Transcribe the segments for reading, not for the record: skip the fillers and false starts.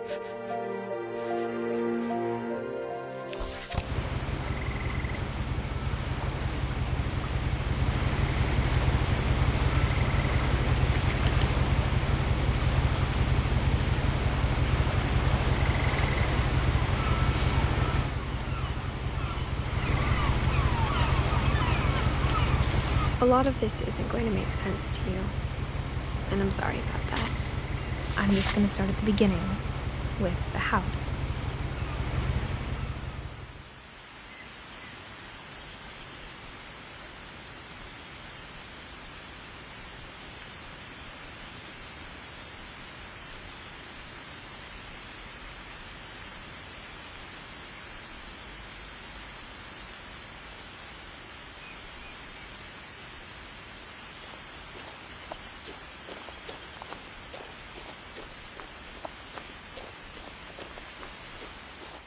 A lot of this isn't going to make sense to you, and I'm sorry about that. I'm just going to start at the beginning, with the house.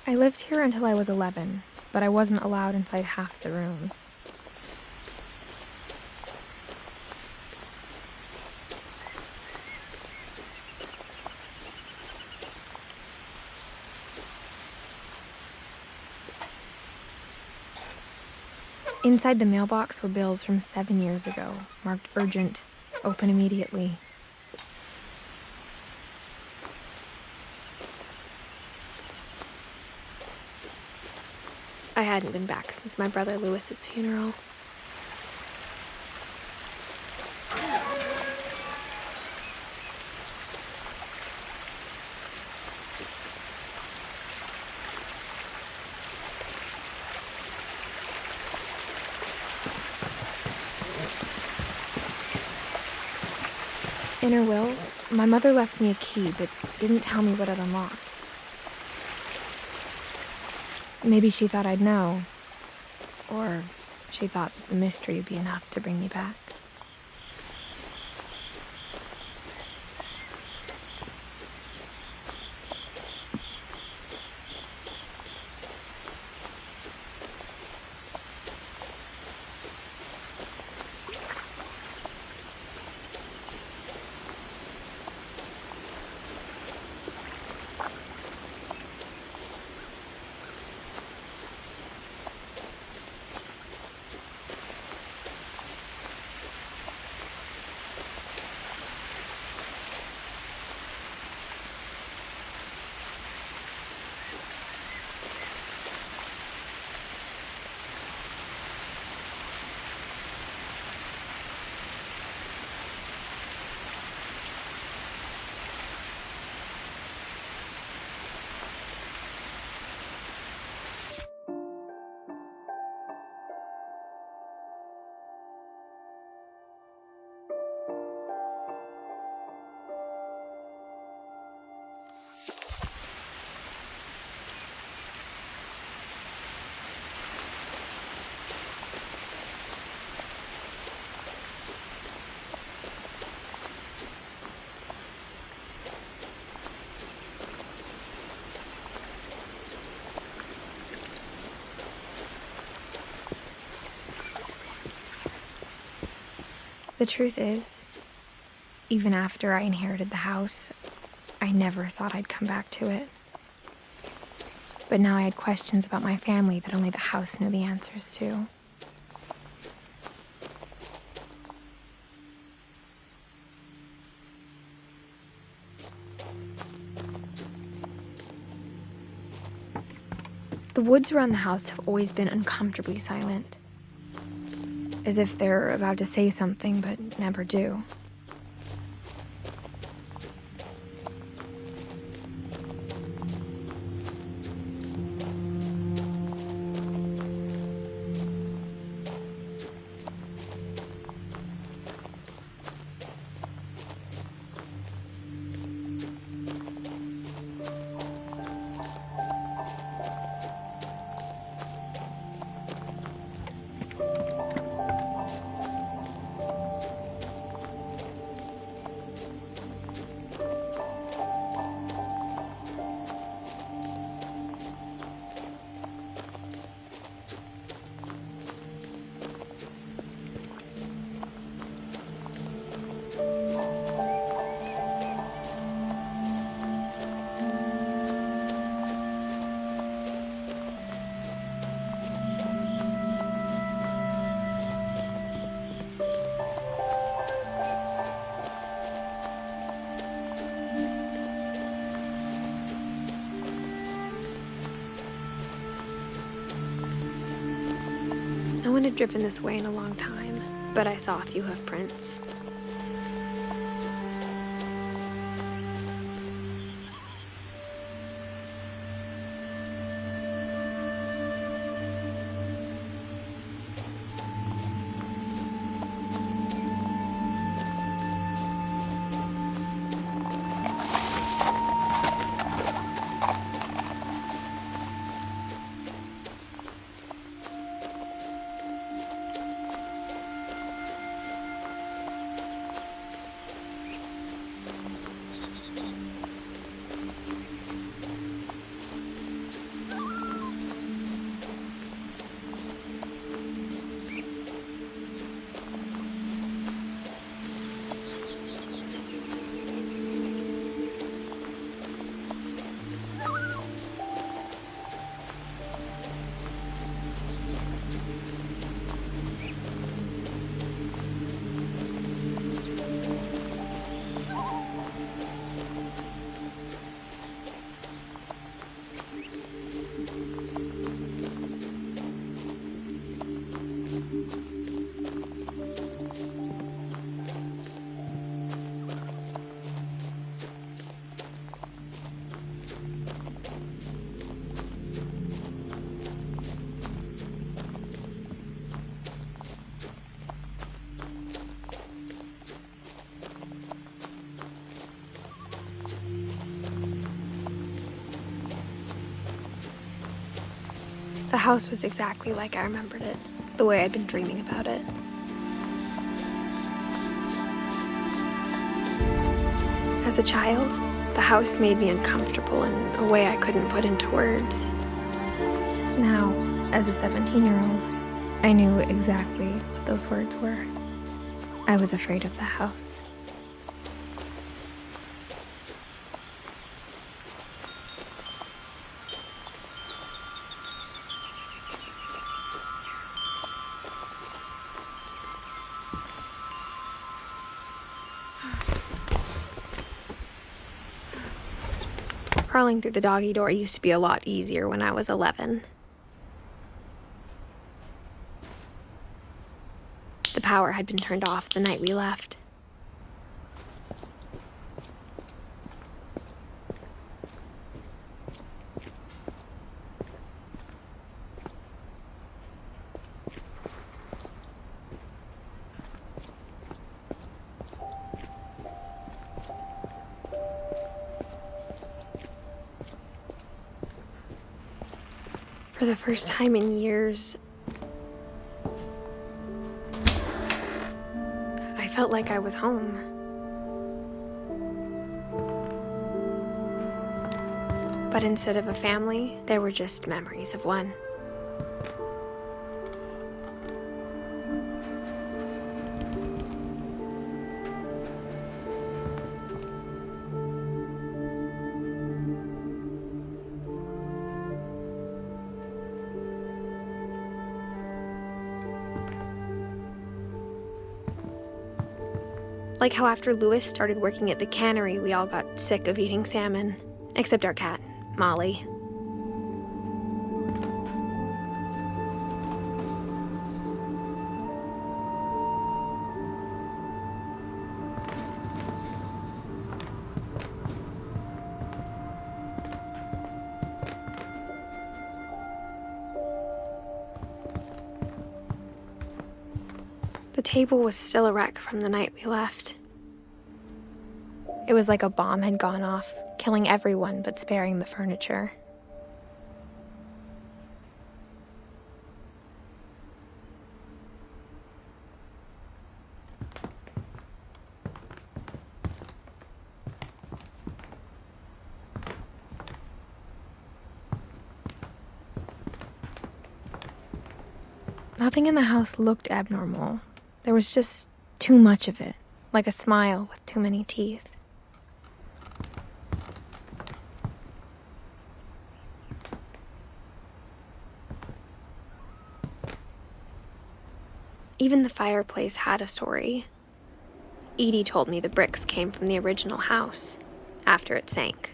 I lived here until I was 11, but I wasn't allowed inside half the rooms. Inside the mailbox were bills from 7 years ago, marked urgent, open immediately. I hadn't been back since my brother Lewis's funeral. In her will, my mother left me a key, but didn't tell me what it unlocked. Maybe she thought I'd know, or she thought that the mystery would be enough to bring me back. The truth is, even after I inherited the house, I never thought I'd come back to it. But now I had questions about my family that only the house knew the answers to. The woods around the house have always been uncomfortably silent, as if they're about to say something but never do. had driven this way in a long time, but I saw a few hoof prints. The house was exactly like I remembered it, the way I'd been dreaming about it. As a child, the house made me uncomfortable in a way I couldn't put into words. Now, as a 17-year-old, I knew exactly what those words were. I was afraid of the house. Crawling through the doggy door used to be a lot easier when I was 11. The power had been turned off the night we left. For the first time in years, I felt like I was home. But instead of a family, there were just memories of one. Like how after Lewis started working at the cannery, we all got sick of eating salmon, except our cat, Molly. The table was still a wreck from the night we left. It was like a bomb had gone off, killing everyone but sparing the furniture. Nothing in the house looked abnormal. There was just too much of it, like a smile with too many teeth. Even the fireplace had a story. Edie told me the bricks came from the original house, after it sank.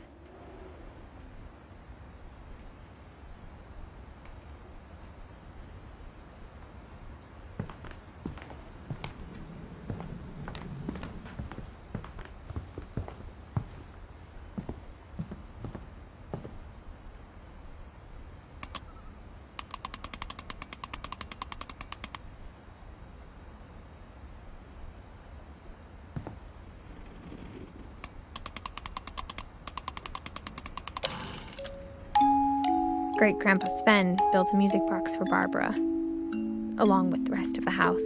Great-Grandpa Sven built a music box for Barbara, along with the rest of the house.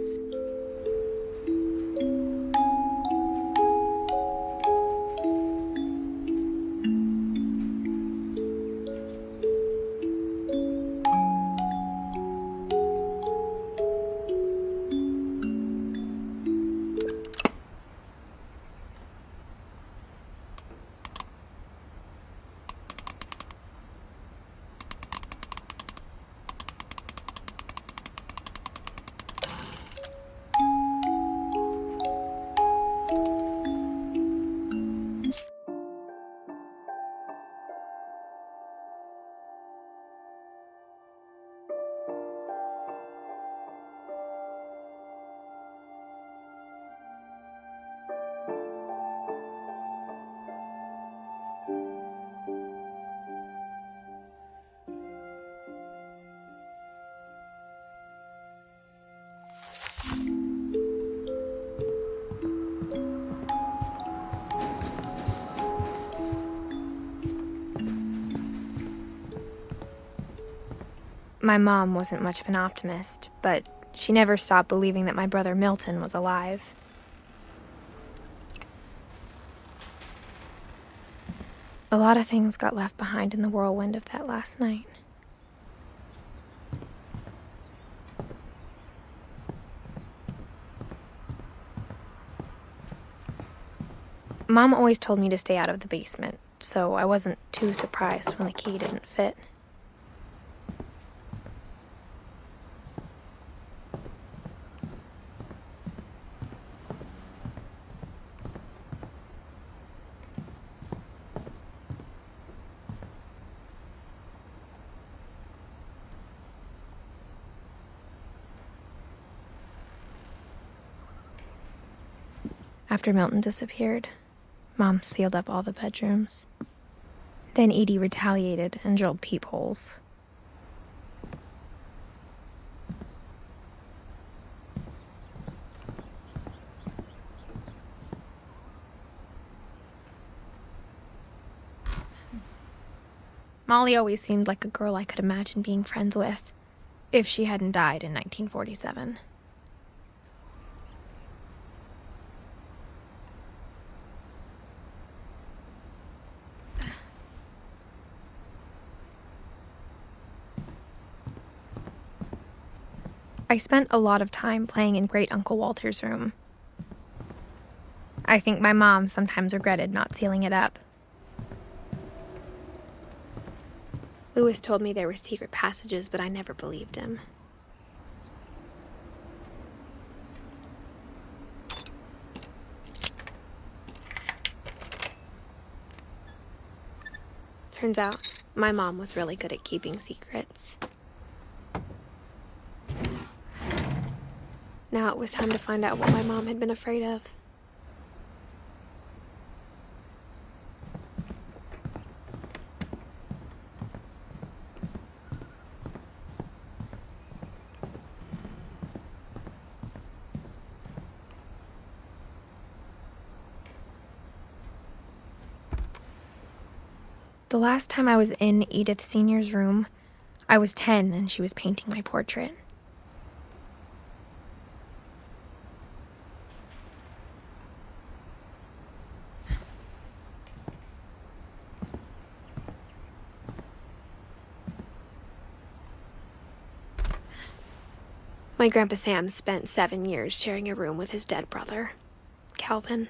My mom wasn't much of an optimist, but she never stopped believing that my brother Milton was alive. A lot of things got left behind in the whirlwind of that last night. Mom always told me to stay out of the basement, so I wasn't too surprised when the key didn't fit. After Milton disappeared, Mom sealed up all the bedrooms. Then Edie retaliated and drilled peepholes. Molly always seemed like a girl I could imagine being friends with, if she hadn't died in 1947. I spent a lot of time playing in Great Uncle Walter's room. I think my mom sometimes regretted not sealing it up. Lewis told me there were secret passages, but I never believed him. Turns out, my mom was really good at keeping secrets. Now it was time to find out what my mom had been afraid of. The last time I was in Edith Sr.'s room, I was 10 and she was painting my portrait. My Grandpa Sam spent 7 years sharing a room with his dead brother, Calvin.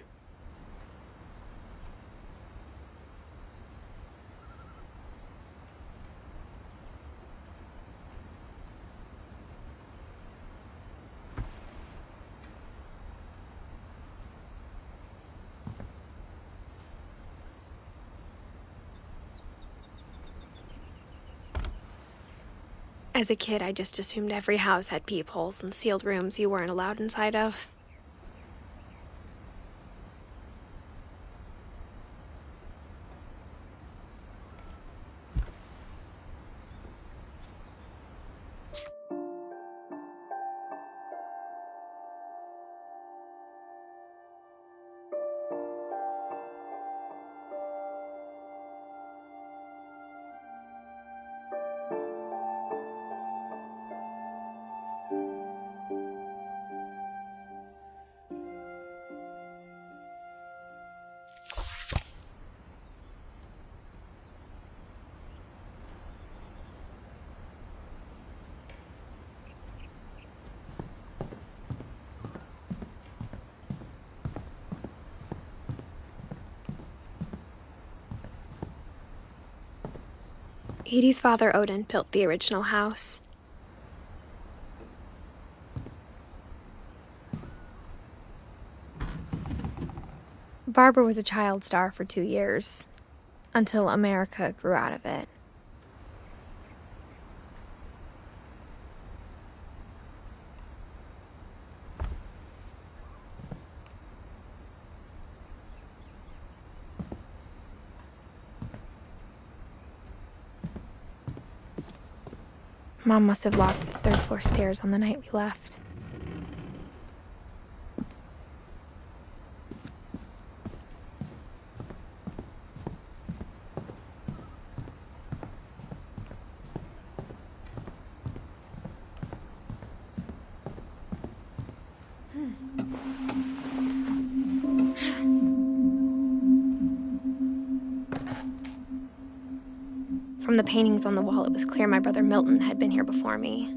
As a kid, I just assumed every house had peepholes and sealed rooms you weren't allowed inside of. Edie's father, Odin, built the original house. Barbara was a child star for 2 years, until America grew out of it. Mom must have locked the third-floor stairs on the night we left. From the paintings on the wall, it was clear my brother Milton had been here before me.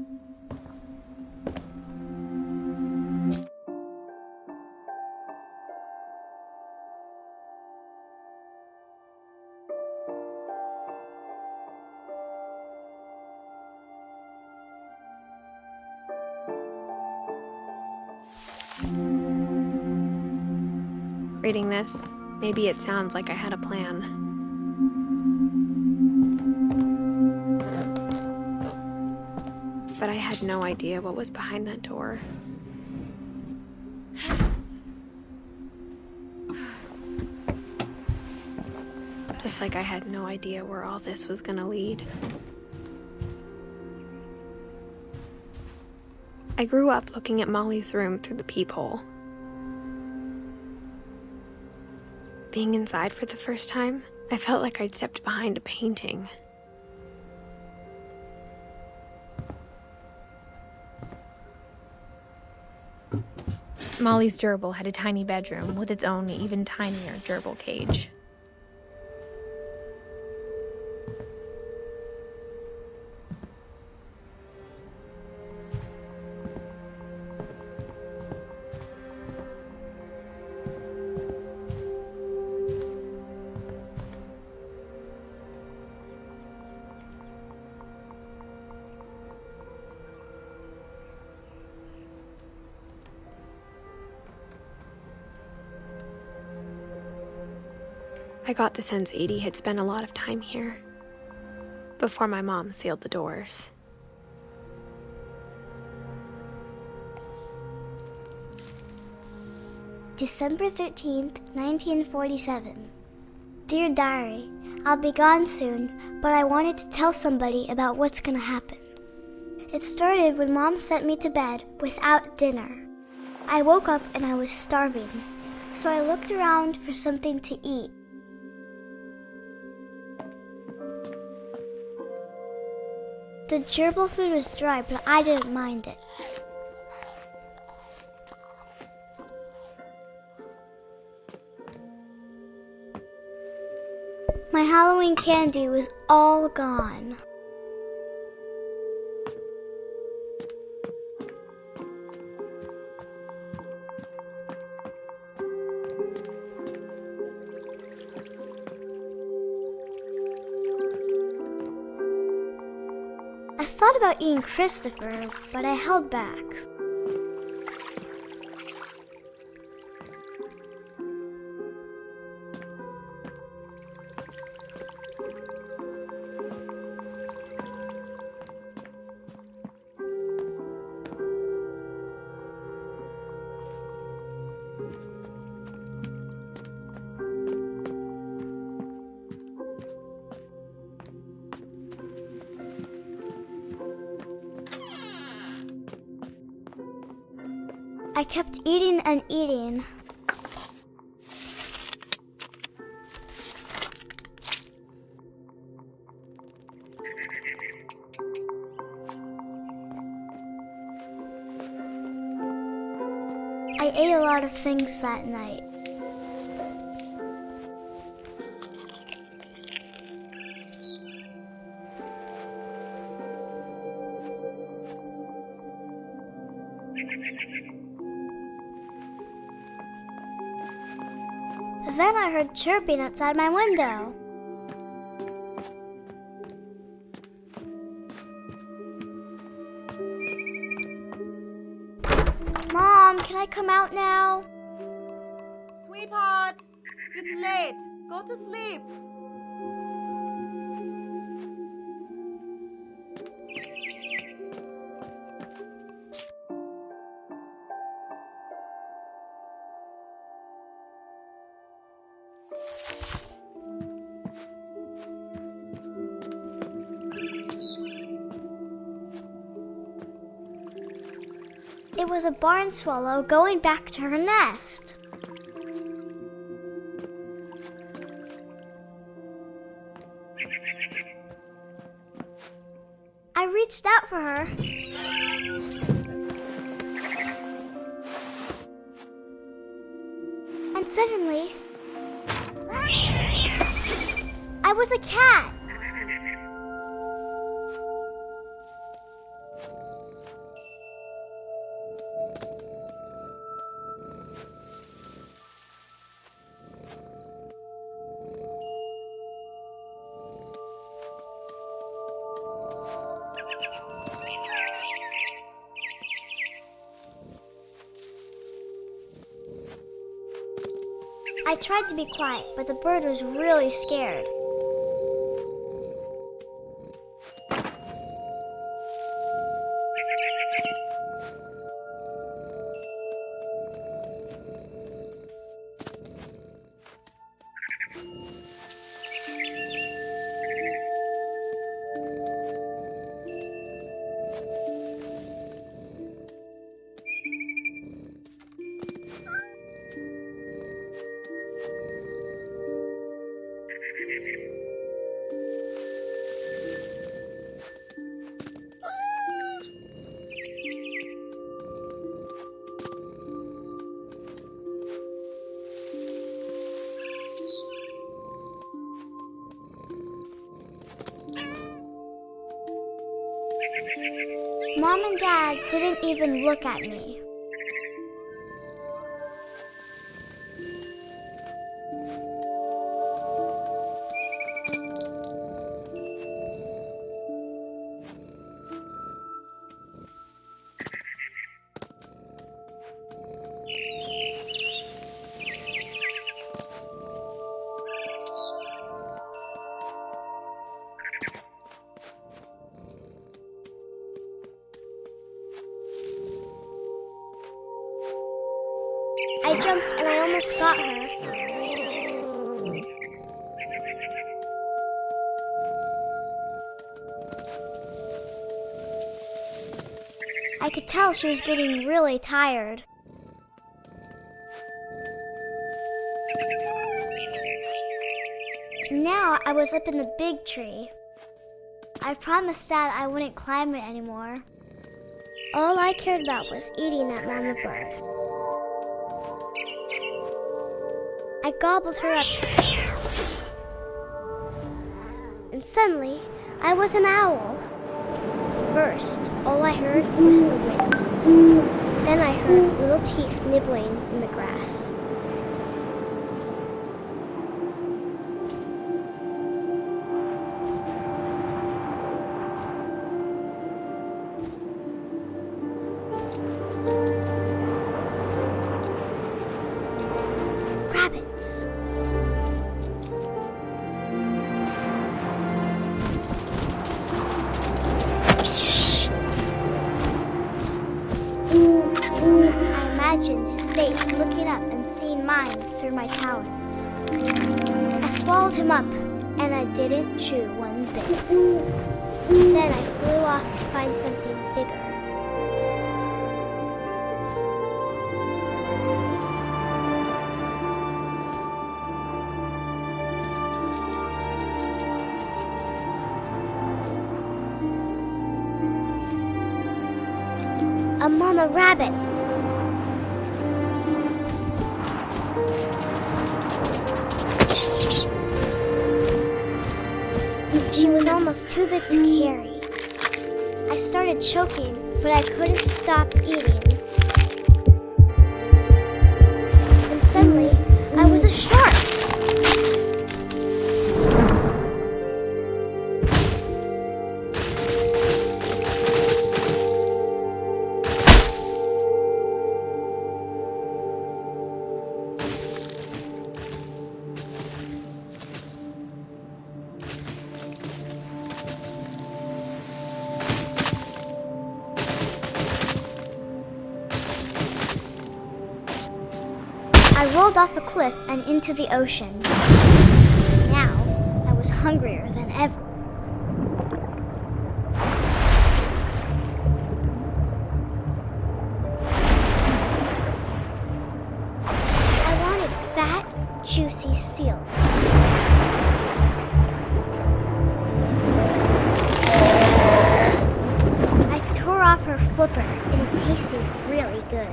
Reading this, maybe it sounds like I had a plan. But I had no idea what was behind that door. Just like I had no idea where all this was gonna lead. I grew up looking at Molly's room through the peephole. Being inside for the first time, I felt like I'd stepped behind a painting. Molly's gerbil had a tiny bedroom with its own even tinier gerbil cage. I got the sense Edie had spent a lot of time here, before my mom sealed the doors. December 13th, 1947. Dear Diary, I'll be gone soon, but I wanted to tell somebody about what's gonna happen. It started when Mom sent me to bed without dinner. I woke up and I was starving, so I looked around for something to eat. The gerbil food was dry, but I didn't mind it. My Halloween candy was all gone. I thought about eating Christopher, but I held back. I kept eating and eating. I ate a lot of things that night. Then I heard chirping outside my window. can I come out now? Sweetheart, it's late. Go to sleep. It was a barn swallow going back to her nest. I reached out for her. And suddenly, I was a cat. I tried to be quiet, but the bird was really scared. Mom and Dad didn't even look at me. I jumped and I almost got her. I could tell she was getting really tired. Now I was up in the big tree. I promised Dad I wouldn't climb it anymore. All I cared about was eating that mama bird. I gobbled her up. And suddenly, I was an owl. First, all I heard was the wind. Then I heard little teeth nibbling in the grass. Rabbits. I imagined his face looking up and seeing mine through my talons. I swallowed him up, and I didn't chew one bit. Then I flew off to find something bigger. A mama rabbit. She was almost too big to carry. I started choking, but I couldn't stop eating. And suddenly, I was a shark. tumbled off a cliff and into the ocean. Now, I was hungrier than ever. I wanted fat, juicy seals. I tore off her flipper, and it tasted really good.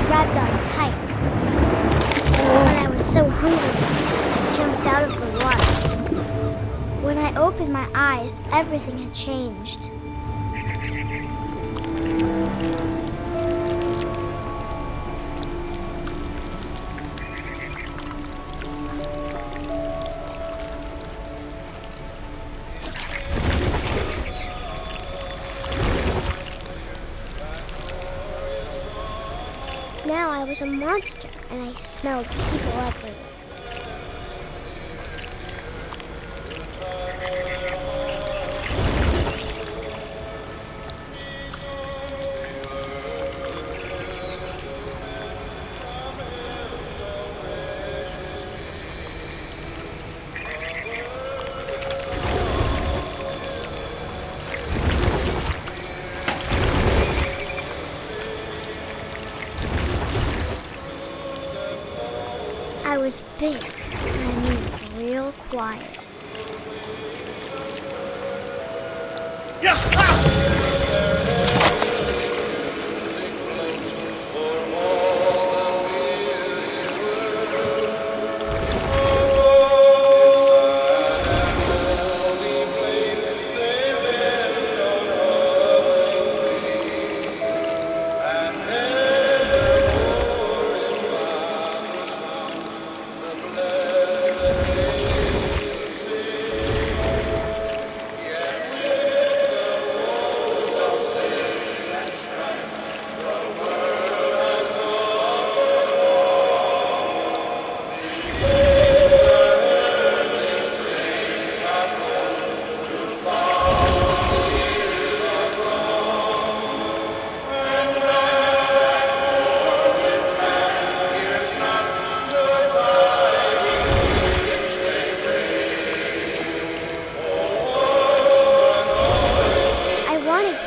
Grabbed on tight. When I was so hungry, I jumped out of the water. When I opened my eyes, everything had changed. Now I was a monster, and I smelled people everywhere. I was big, and I moved real quiet.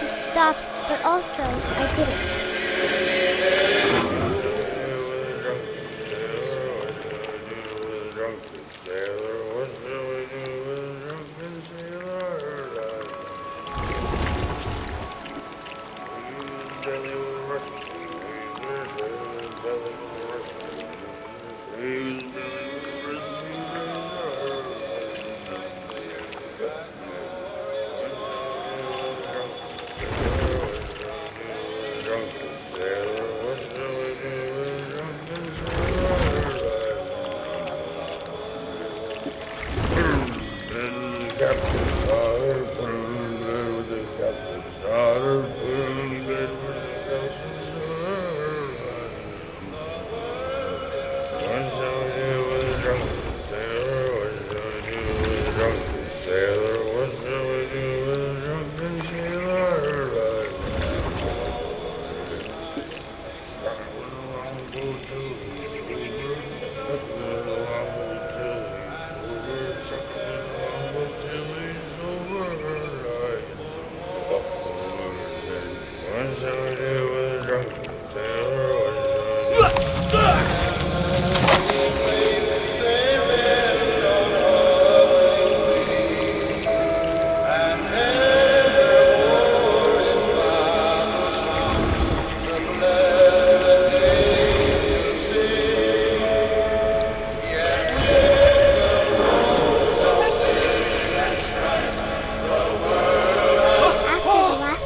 Stop, but also I didn't.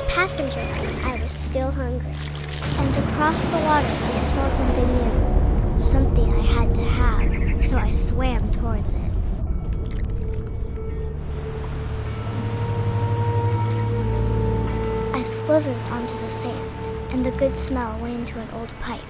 Passenger, I was still hungry, and across the water I smelled something I had to have, so I swam towards it. I slithered onto the sand, and the good smell went into an old pipe.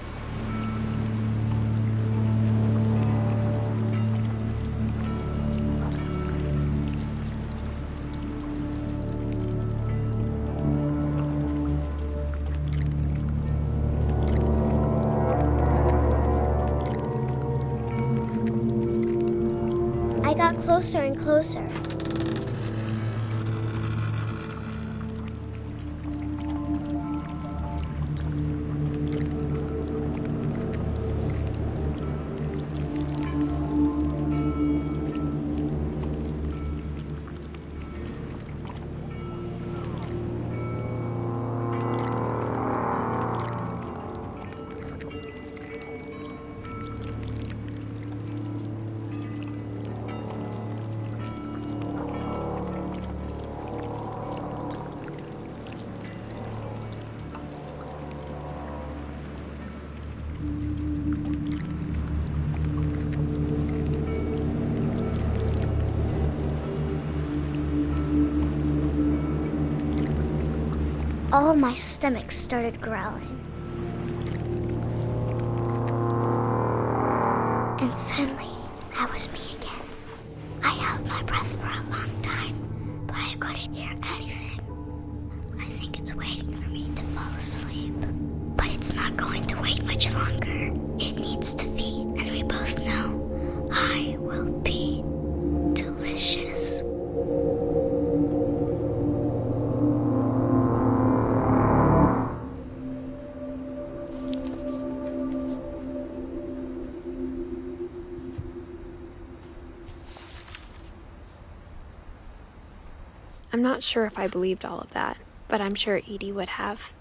got closer and closer. All of my stomach started growling. And suddenly, I was me again. I held my breath for a long time, but I couldn't hear anything. I think it's waiting for me to fall asleep. But it's not going to wait much longer. It needs to feed, and we both know I will be delicious. I'm not sure if I believed all of that, but I'm sure Edie would have.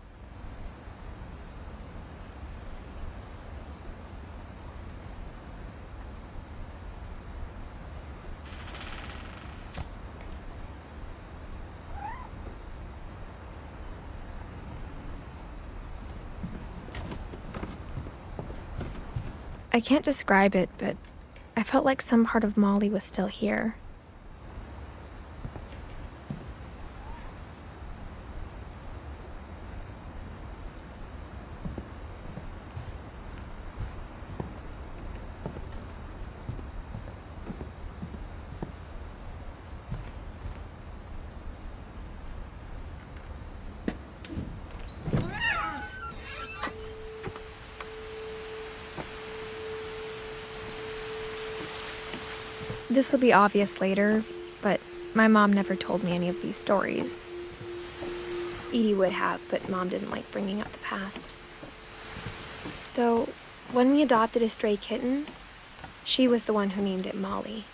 I can't describe it, but I felt like some part of Molly was still here. This will be obvious later, but my mom never told me any of these stories. Edie would have, but Mom didn't like bringing up the past. Though, when we adopted a stray kitten, she was the one who named it Molly.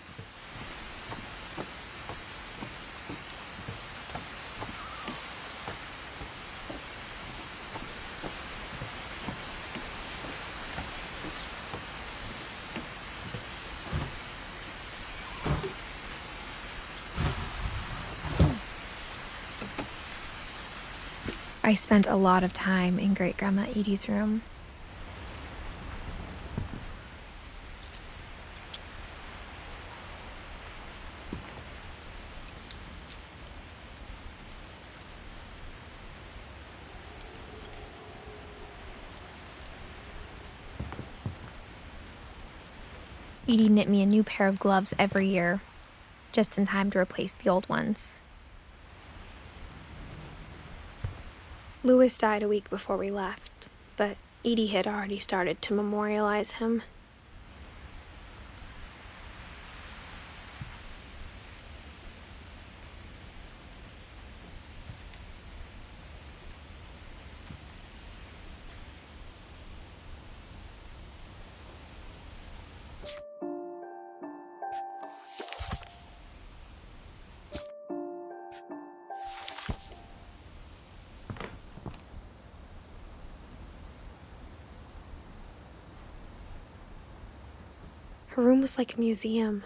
I spent a lot of time in Great-Grandma Edie's room. Edie knit me a new pair of gloves every year, just in time to replace the old ones. Louis died a week before we left, but Edie had already started to memorialize him. Her room was like a museum.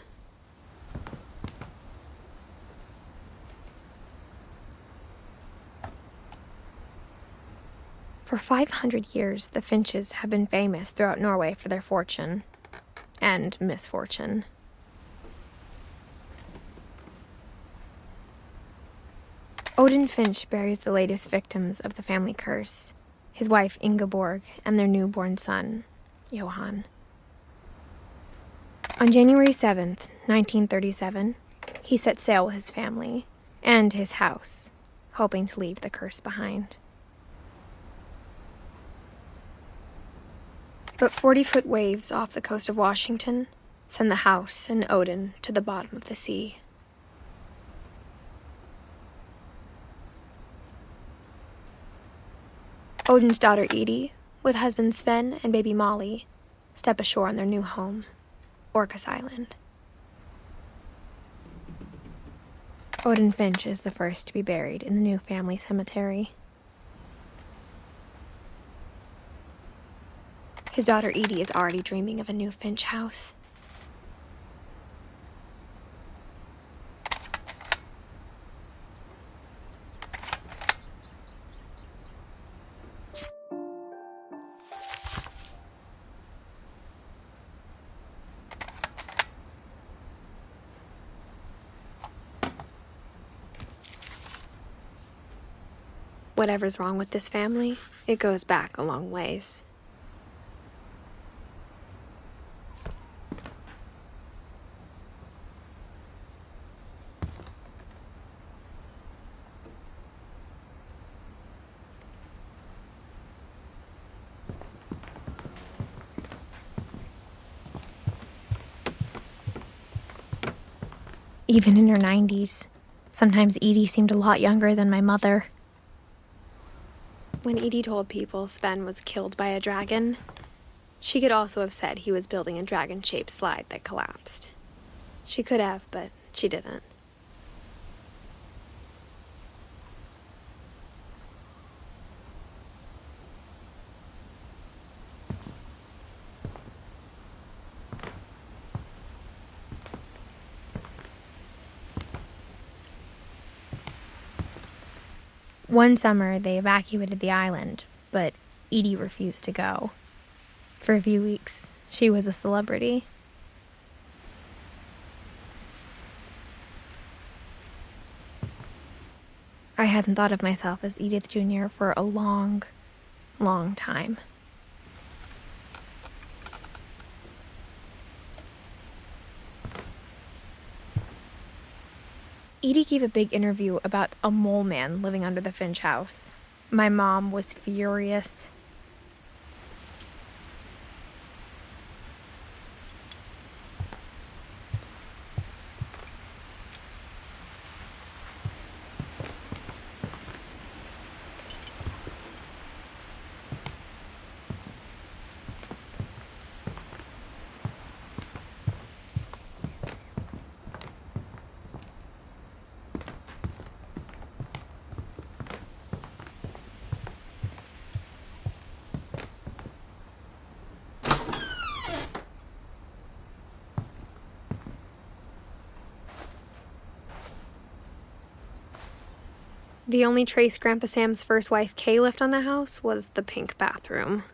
For 500 years, the Finches have been famous throughout Norway for their fortune and misfortune. Odin Finch buries the latest victims of the family curse, his wife Ingeborg and their newborn son, Johan. On January 7th, 1937, he set sail with his family and his house, hoping to leave the curse behind. But 40-foot waves off the coast of Washington send the house and Odin to the bottom of the sea. Odin's daughter Edith, with husband Sven and baby Molly, step ashore on their new home, Orcas Island. Odin Finch is the first to be buried in the new family cemetery. His daughter Edie is already dreaming of a new Finch house. Whatever's wrong with this family, it goes back a long ways. Even in her 90s, sometimes Edie seemed a lot younger than my mother. When Edie told people Sven was killed by a dragon, she could also have said he was building a dragon-shaped slide that collapsed. She could have, but she didn't. One summer, they evacuated the island, but Edie refused to go. For a few weeks, she was a celebrity. I hadn't thought of myself as Edith Jr. for a long, long time. Edie gave a big interview about a mole man living under the Finch house. My mom was furious. The only trace Grandpa Sam's first wife, Kay, left on the house was the pink bathroom.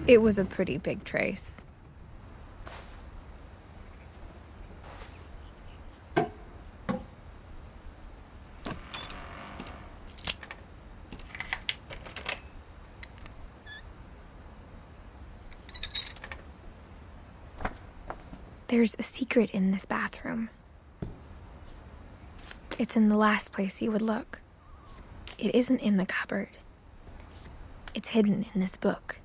It was a pretty big trace. There's a secret in this bathroom. It's in the last place you would look. It isn't in the cupboard. It's hidden in this book.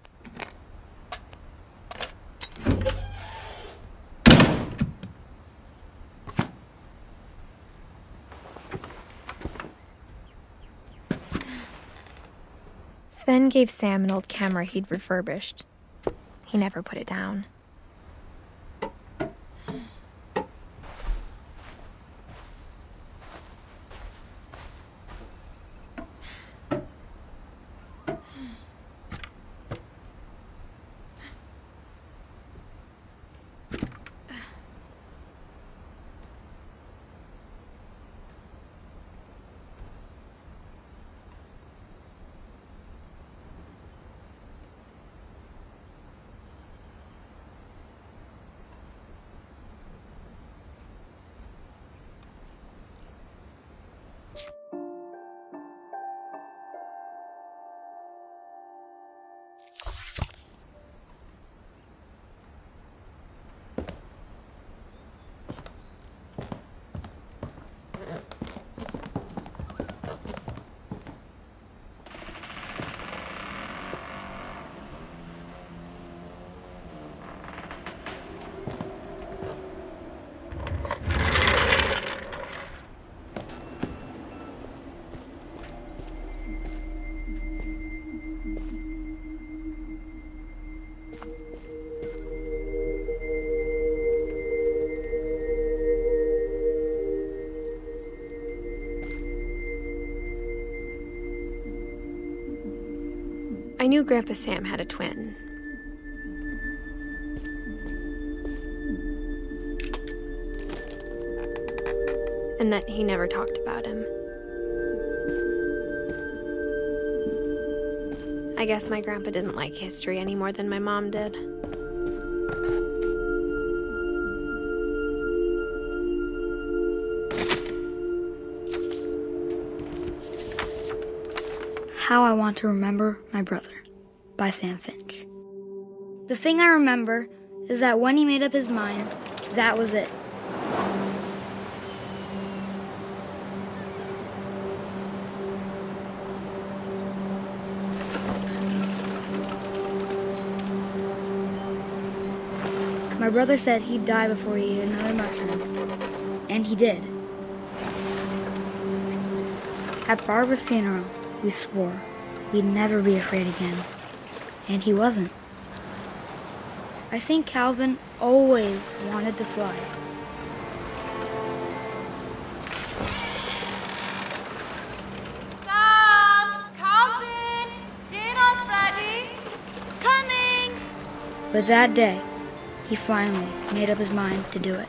Sven gave Sam an old camera he'd refurbished. He never put it down. I knew Grandpa Sam had a twin. And that he never talked about him. I guess my grandpa didn't like history any more than my mom did. How I Want to Remember My Brother by Sam Finch. The thing I remember is that when he made up his mind, that was it. My brother said he'd die before he ate another mushroom, and he did. At Barbara's funeral, we swore we'd never be afraid again, and he wasn't. I think Calvin always wanted to fly. Sam! Calvin! Dinner's ready! Coming! But that day, he finally made up his mind to do it.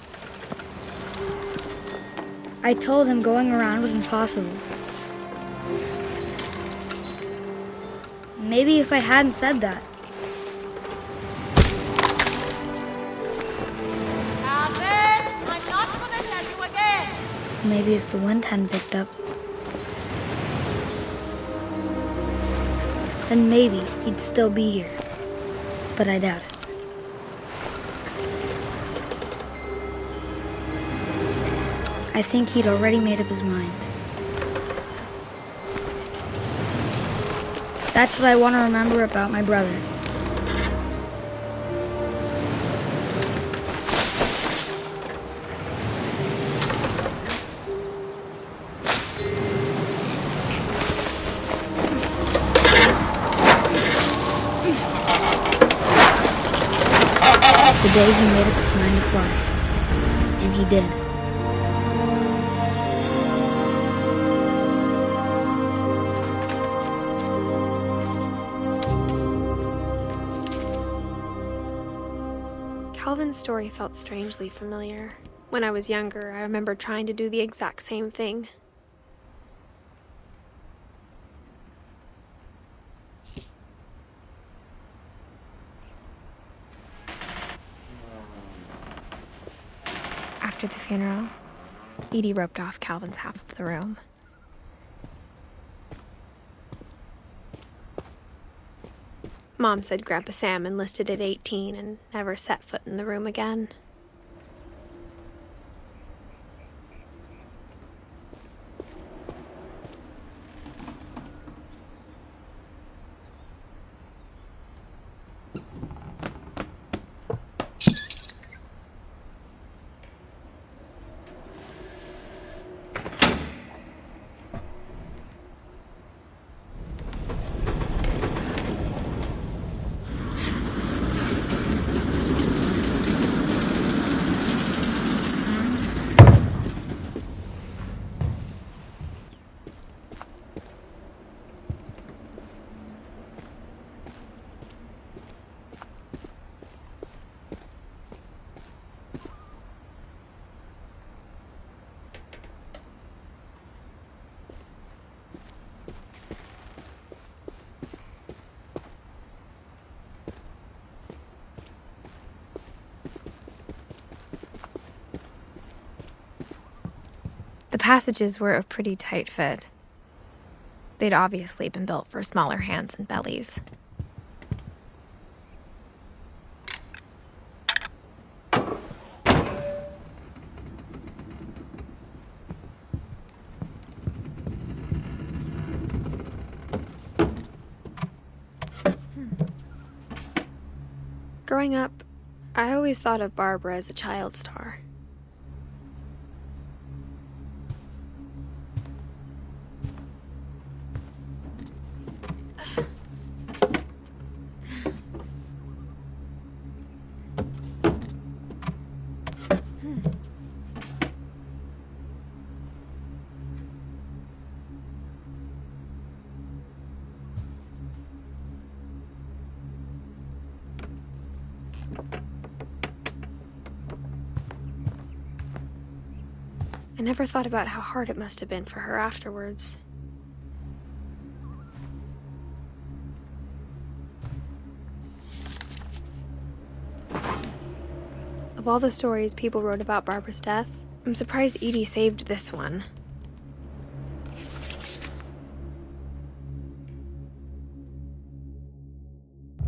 I told him going around was impossible. Maybe if I hadn't said that. Calvin! I'm not gonna tell you again! Maybe if the wind hadn't picked up. Then maybe he'd still be here. But I doubt it. I think he'd already made up his mind. That's what I want to remember about my brother. The day he made up his mind to fly. And he did. Calvin's story felt strangely familiar. When I was younger, I remember trying to do the exact same thing. After the funeral, Edie roped off Calvin's half of the room. Mom said Grandpa Sam enlisted at 18 and never set foot in the room again. The passages were a pretty tight fit. They'd obviously been built for smaller hands and bellies. Growing up, I always thought of Barbara as a child star. I never thought about how hard it must have been for her afterwards. Of all the stories people wrote about Barbara's death, I'm surprised Edie saved this one.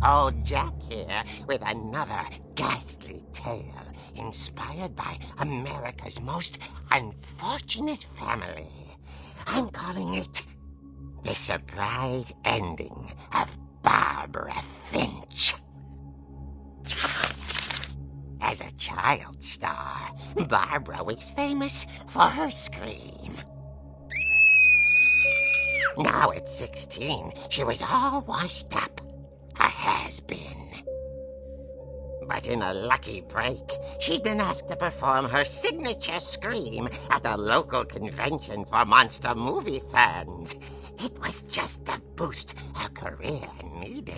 Old Jack here with another ghastly tale inspired by America's most unfortunate family. I'm calling it The Surprise Ending of Barbara Finch. As a child star, Barbara was famous for her scream. Now at 16, she was all washed up. A has-been. But in a lucky break, she'd been asked to perform her signature scream at a local convention for monster movie fans. It was just the boost her career needed.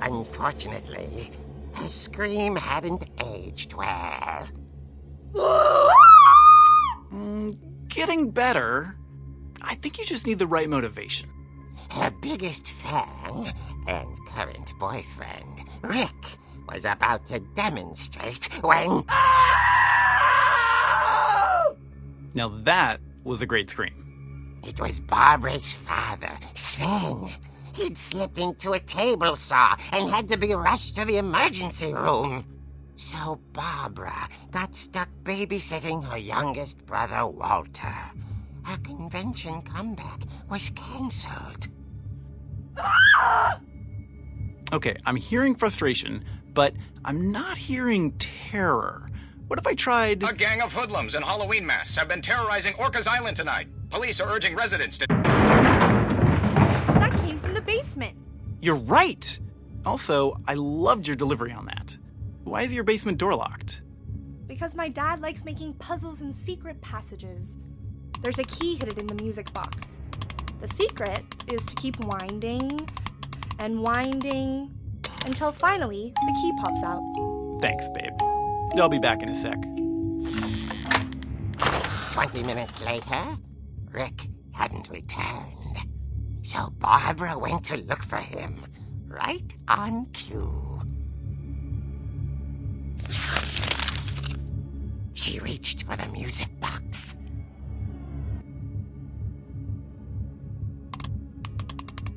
Unfortunately, her scream hadn't aged well. Getting better. I think you just need the right motivation. Her biggest fan and current boyfriend, Rick, was about to demonstrate when... Now that was a great scream. It was Barbara's father, Sven. He'd slipped into a table saw and had to be rushed to the emergency room. So Barbara got stuck babysitting her youngest brother, Walter. Her convention comeback was cancelled. Okay, I'm hearing frustration, but I'm not hearing terror. What if I tried... A gang of hoodlums in Halloween masks have been terrorizing Orcas Island tonight. Police are urging residents to... That came from the basement. You're right! Also, I loved your delivery on that. Why is your basement door locked? Because my dad likes making puzzles and secret passages. There's a key hidden in the music box. The secret is to keep winding and winding until finally the key pops out. Thanks, babe. I'll be back in a sec. 20 minutes later, Rick hadn't returned. So Barbara went to look for him, right on cue. She reached for the music box.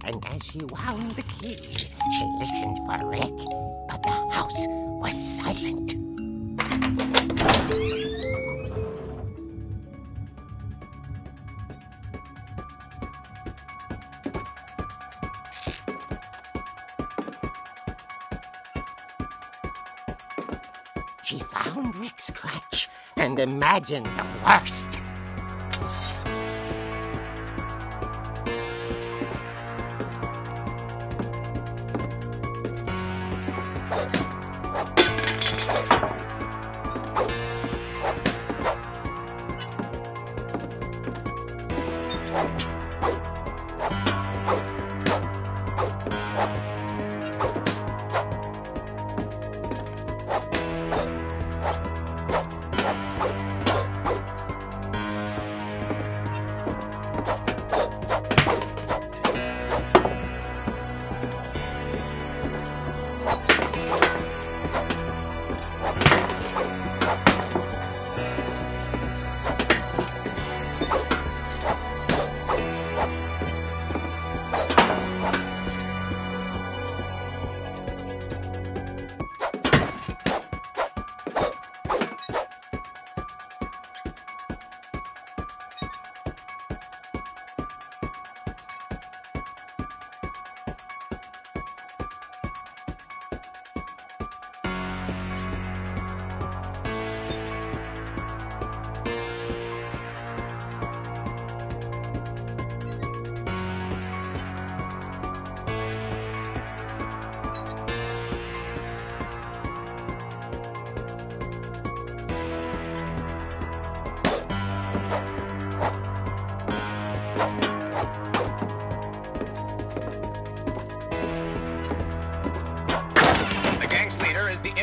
And as she wound the key, she listened for Rick, but the house was silent. She found Rick's crutch and imagined the worst.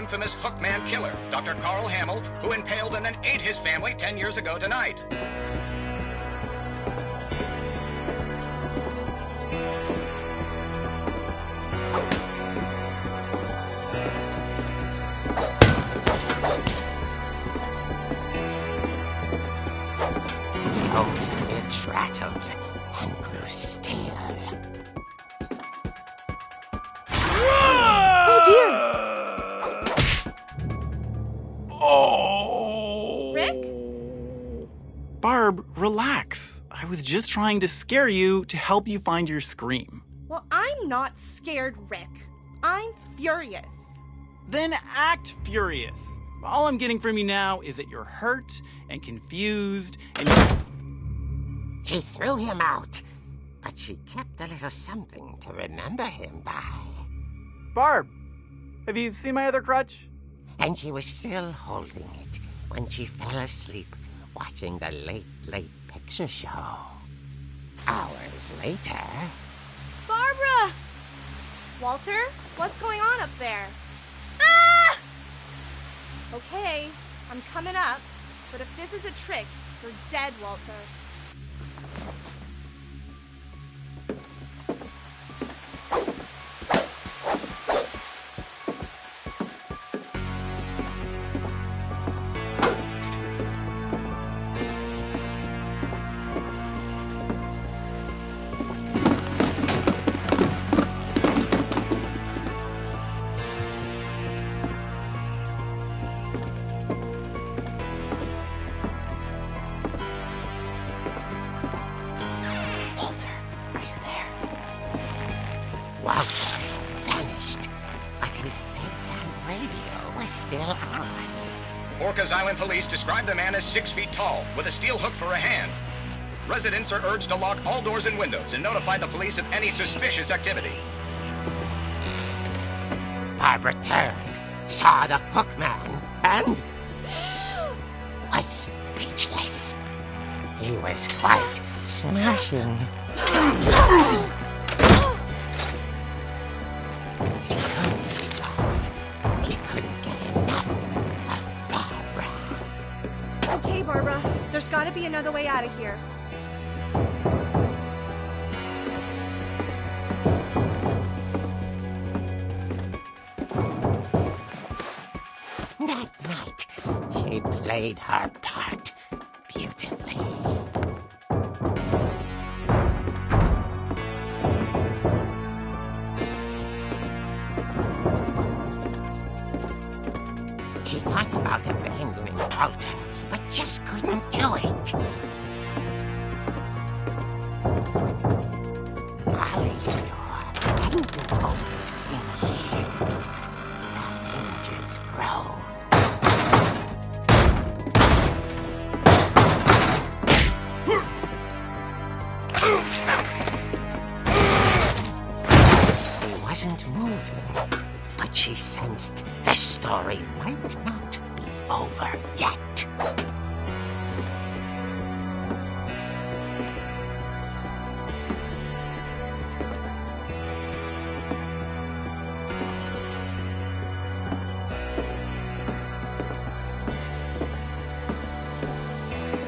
infamous Hookman killer, Dr. Carl Hamill, who impaled and then ate his family 10 years ago tonight. Old Finch rattled and grew still. Oh! Rick? Barb, relax. I was just trying to scare you to help you find your scream. Well, I'm not scared, Rick. I'm furious. Then act furious. All I'm getting from you now is that you're hurt and confused and She threw him out, but she kept a little something to remember him by. Barb, have you seen my other crutch? And she was still holding it when she fell asleep watching the late picture show. Hours later... Barbara! Walter, what's going on up there? Ah! Okay, I'm coming up, but if this is a trick, you're dead, Walter. Walter had vanished, but his bedside radio was still on. Orcas Island police described the man as 6 feet tall, with a steel hook for a hand. Residents are urged to lock all doors and windows and notify the police of any suspicious activity. Barbara turned, saw the hook man, and was speechless. He was quite smashing. He couldn't get enough of Barbara. Okay, Barbara, there's gotta be another way out of here. That night, she played her part beautifully. She thought about abandoning Walter, but just couldn't do it. Molly's door hadn't been opened in years. The hinges grow. He wasn't moving, but she sensed the story might not be over yet.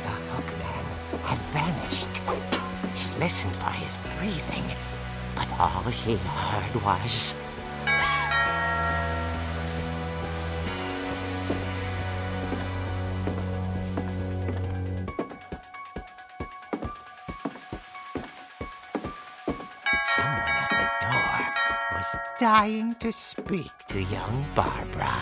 The hookman had vanished. She listened for his breathing, but all she heard was... Someone at the door was dying to speak to young Barbara.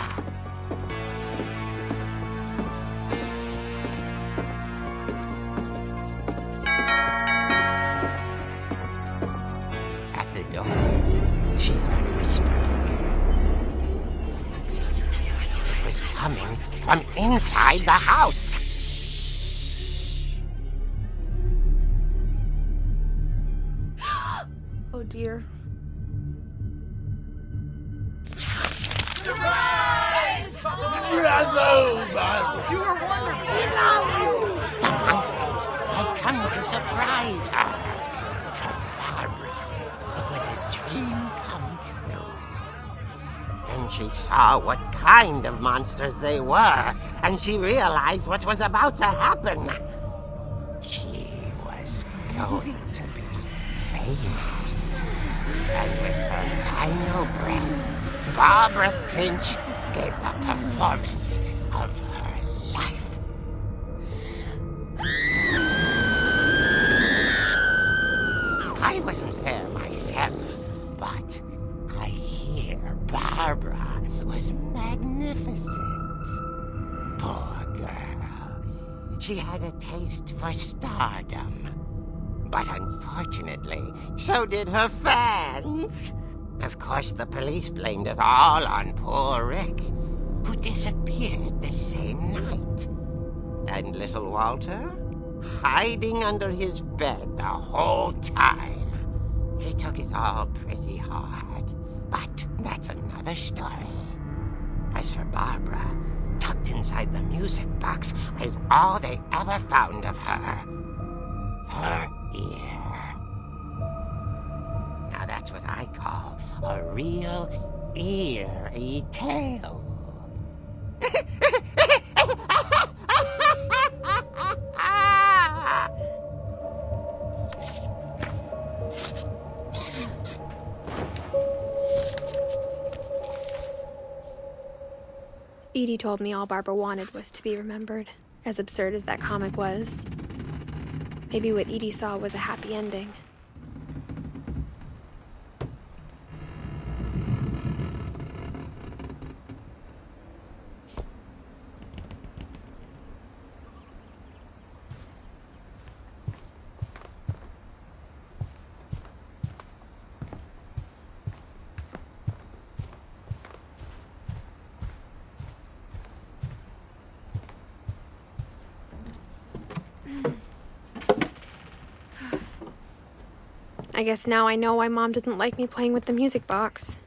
At the door, she heard whispering. It was coming from inside the house. Oh dear. The monsters had come to surprise her. For Barbara, it was a dream come true. Then she saw what kind of monsters they were, and she realized what was about to happen. She was going to be famous. And with her final breath, Barbara Finch gave the performance of her life. I wasn't there myself, but I hear Barbara was magnificent. Poor girl. She had a taste for stardom. But unfortunately, so did her fans. Of course, the police blamed it all on poor Rick, who disappeared the same night. And little Walter? Hiding under his bed the whole time. He took it all pretty hard, but that's another story. As for Barbara, tucked inside the music box was all they ever found of her. Her ear. Now that's what I call a real eerie tale. Edie told me all Barbara wanted was to be remembered, as absurd as that comic was. Maybe what Edie saw was a happy ending. I guess now I know why Mom didn't like me playing with the music box.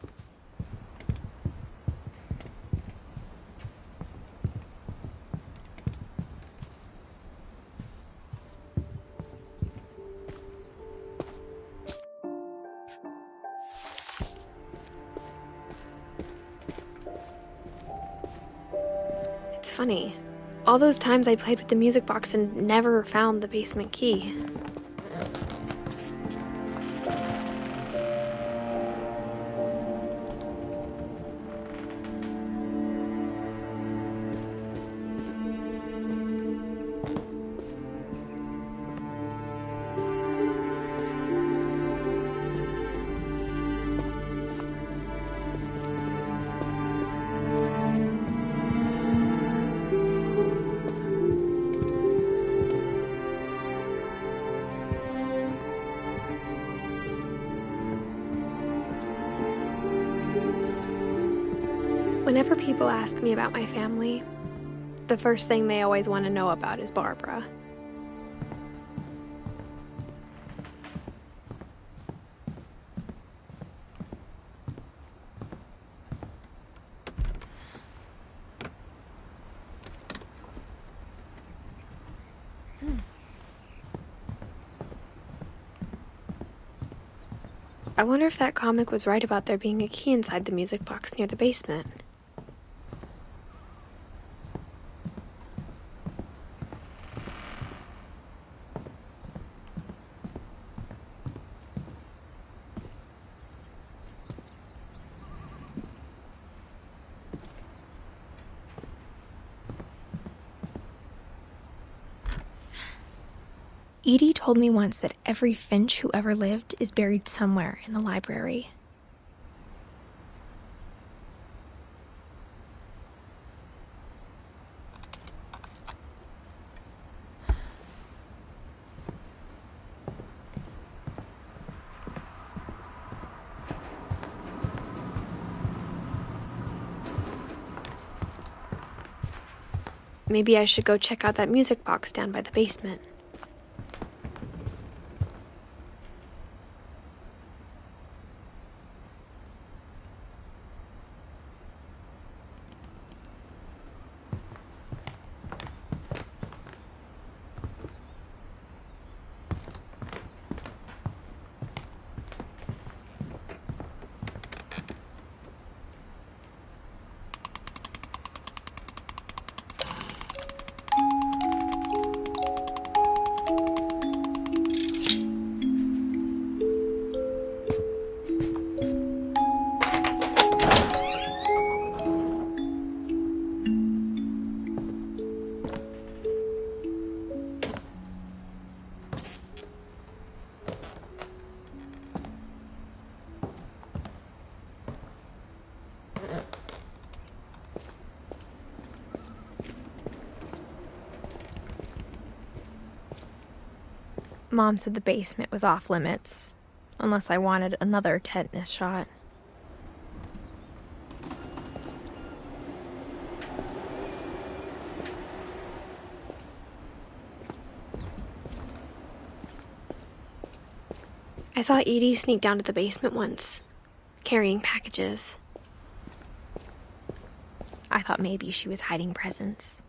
It's funny. All those times I played with the music box and never found the basement key. Whenever people ask me about my family, the first thing they always want to know about is Barbara. I wonder if that comic was right about there being a key inside the music box near the basement. Edie told me once that every Finch who ever lived is buried somewhere in the library. Maybe I should go check out that music box down by the basement. Mom said the basement was off limits, unless I wanted another tetanus shot. I saw Edie sneak down to the basement once, carrying packages. I thought maybe she was hiding presents.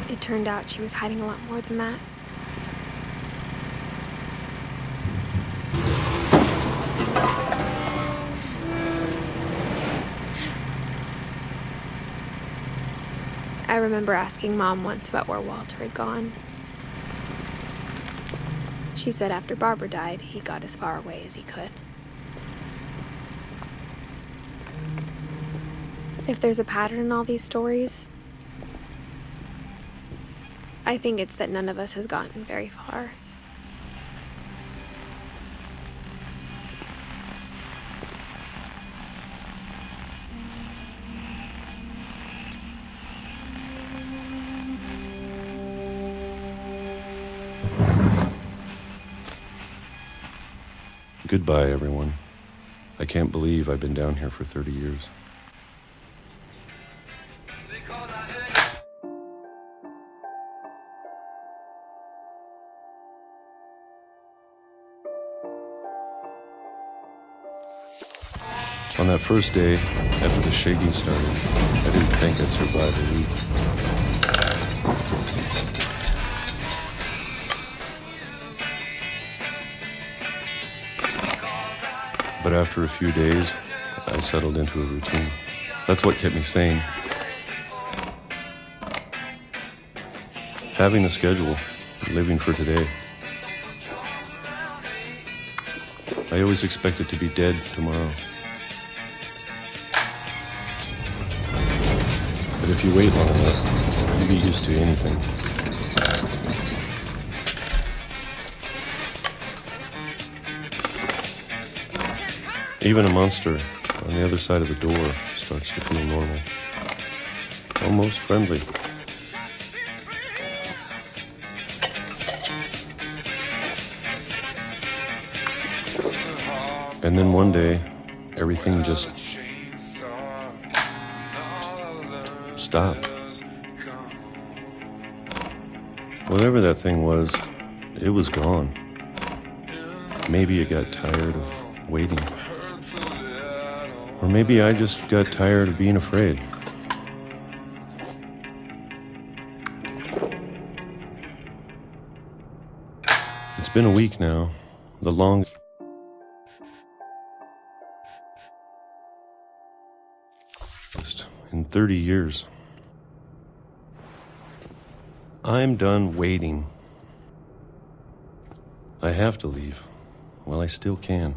It turned out she was hiding a lot more than that. I remember asking Mom once about where Walter had gone. She said after Barbara died, he got as far away as he could. If there's a pattern in all these stories, I think it's that none of us has gotten very far. Goodbye, everyone. I can't believe I've been down here for 30 years. On that first day, after the shaking started, I didn't think I'd survive a week. But after a few days, I settled into a routine. That's what kept me sane. Having a schedule, living for today. I always expected to be dead tomorrow. But if you wait long enough, you get used to anything. Even a monster on the other side of the door starts to feel normal. Almost friendly. And then one day, everything just stopped. Whatever that thing was, it was gone. Maybe it got tired of waiting. Or maybe I just got tired of being afraid. It's been a week now, the longest in 30 years. I'm done waiting. I have to leave. Well, I still can.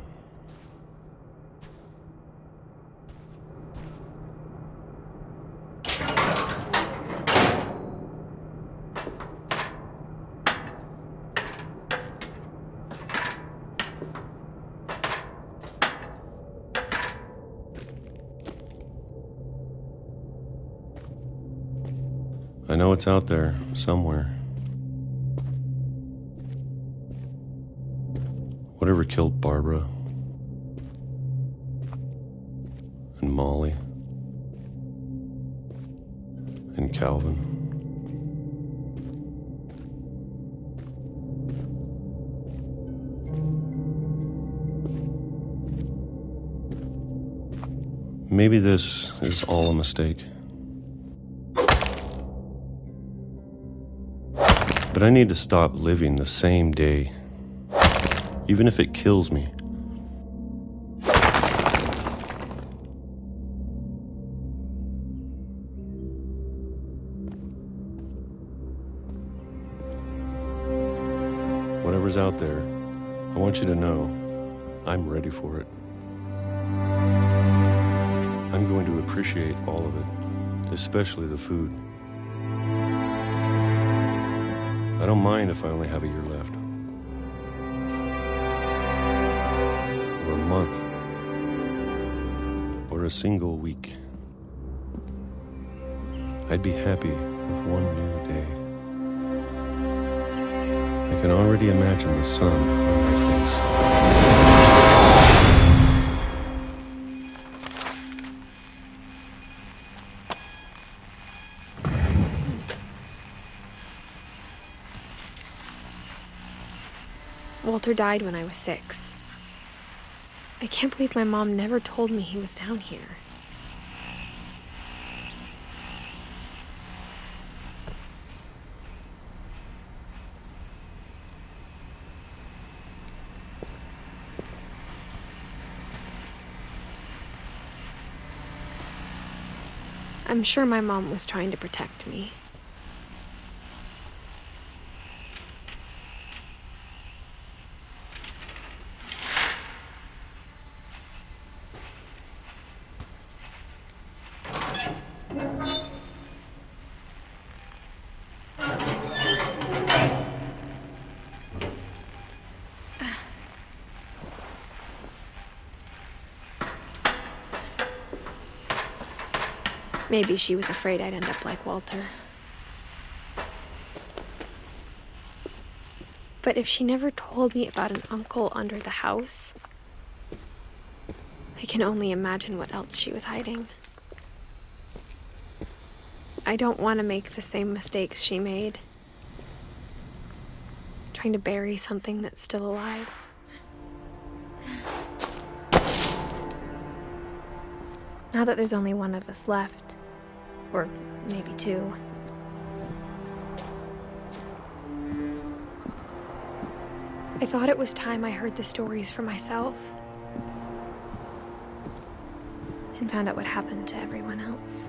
I know it's out there, somewhere. Whatever killed Barbara and Molly and Calvin. Maybe this is all a mistake. But I need to stop living the same day, even if it kills me. Whatever's out there, I want you to know I'm ready for it. I'm going to appreciate all of it, especially the food. I don't mind if I only have a year left. Or a month. Or for a single week. I'd be happy with one new day. I can already imagine the sun on my face. Walter died when I was 6. I can't believe my mom never told me he was down here. I'm sure my mom was trying to protect me. Maybe she was afraid I'd end up like Walter. But if she never told me about an uncle under the house, I can only imagine what else she was hiding. I don't want to make the same mistakes she made, trying to bury something that's still alive. Now that there's only one of us left, or maybe 2, I thought it was time I heard the stories for myself and found out what happened to everyone else.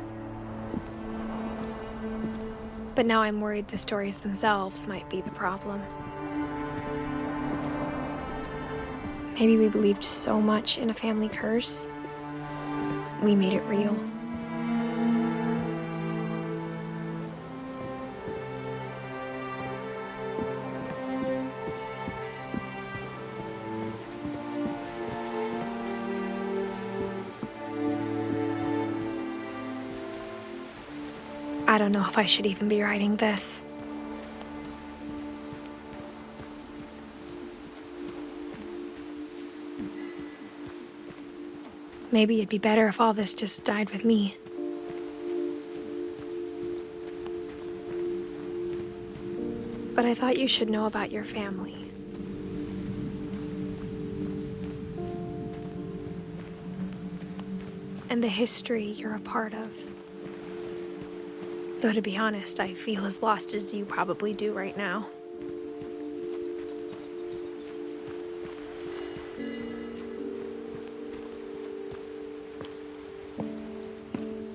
But now I'm worried the stories themselves might be the problem. Maybe we believed so much in a family curse, we made it real. I don't know if I should even be writing this. Maybe it'd be better if all this just died with me. But I thought you should know about your family. And the history you're a part of. Though to be honest, I feel as lost as you probably do right now.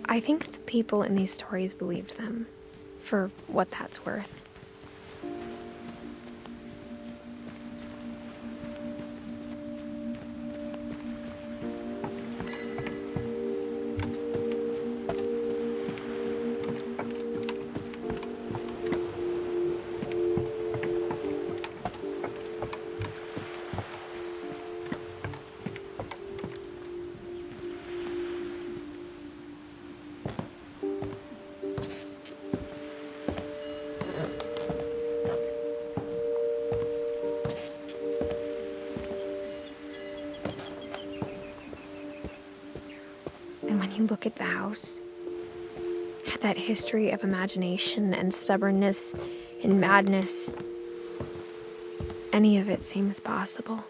I think the people in these stories believed them, for what that's worth. And when you look at the house, that history of imagination and stubbornness and madness, any of it seems possible.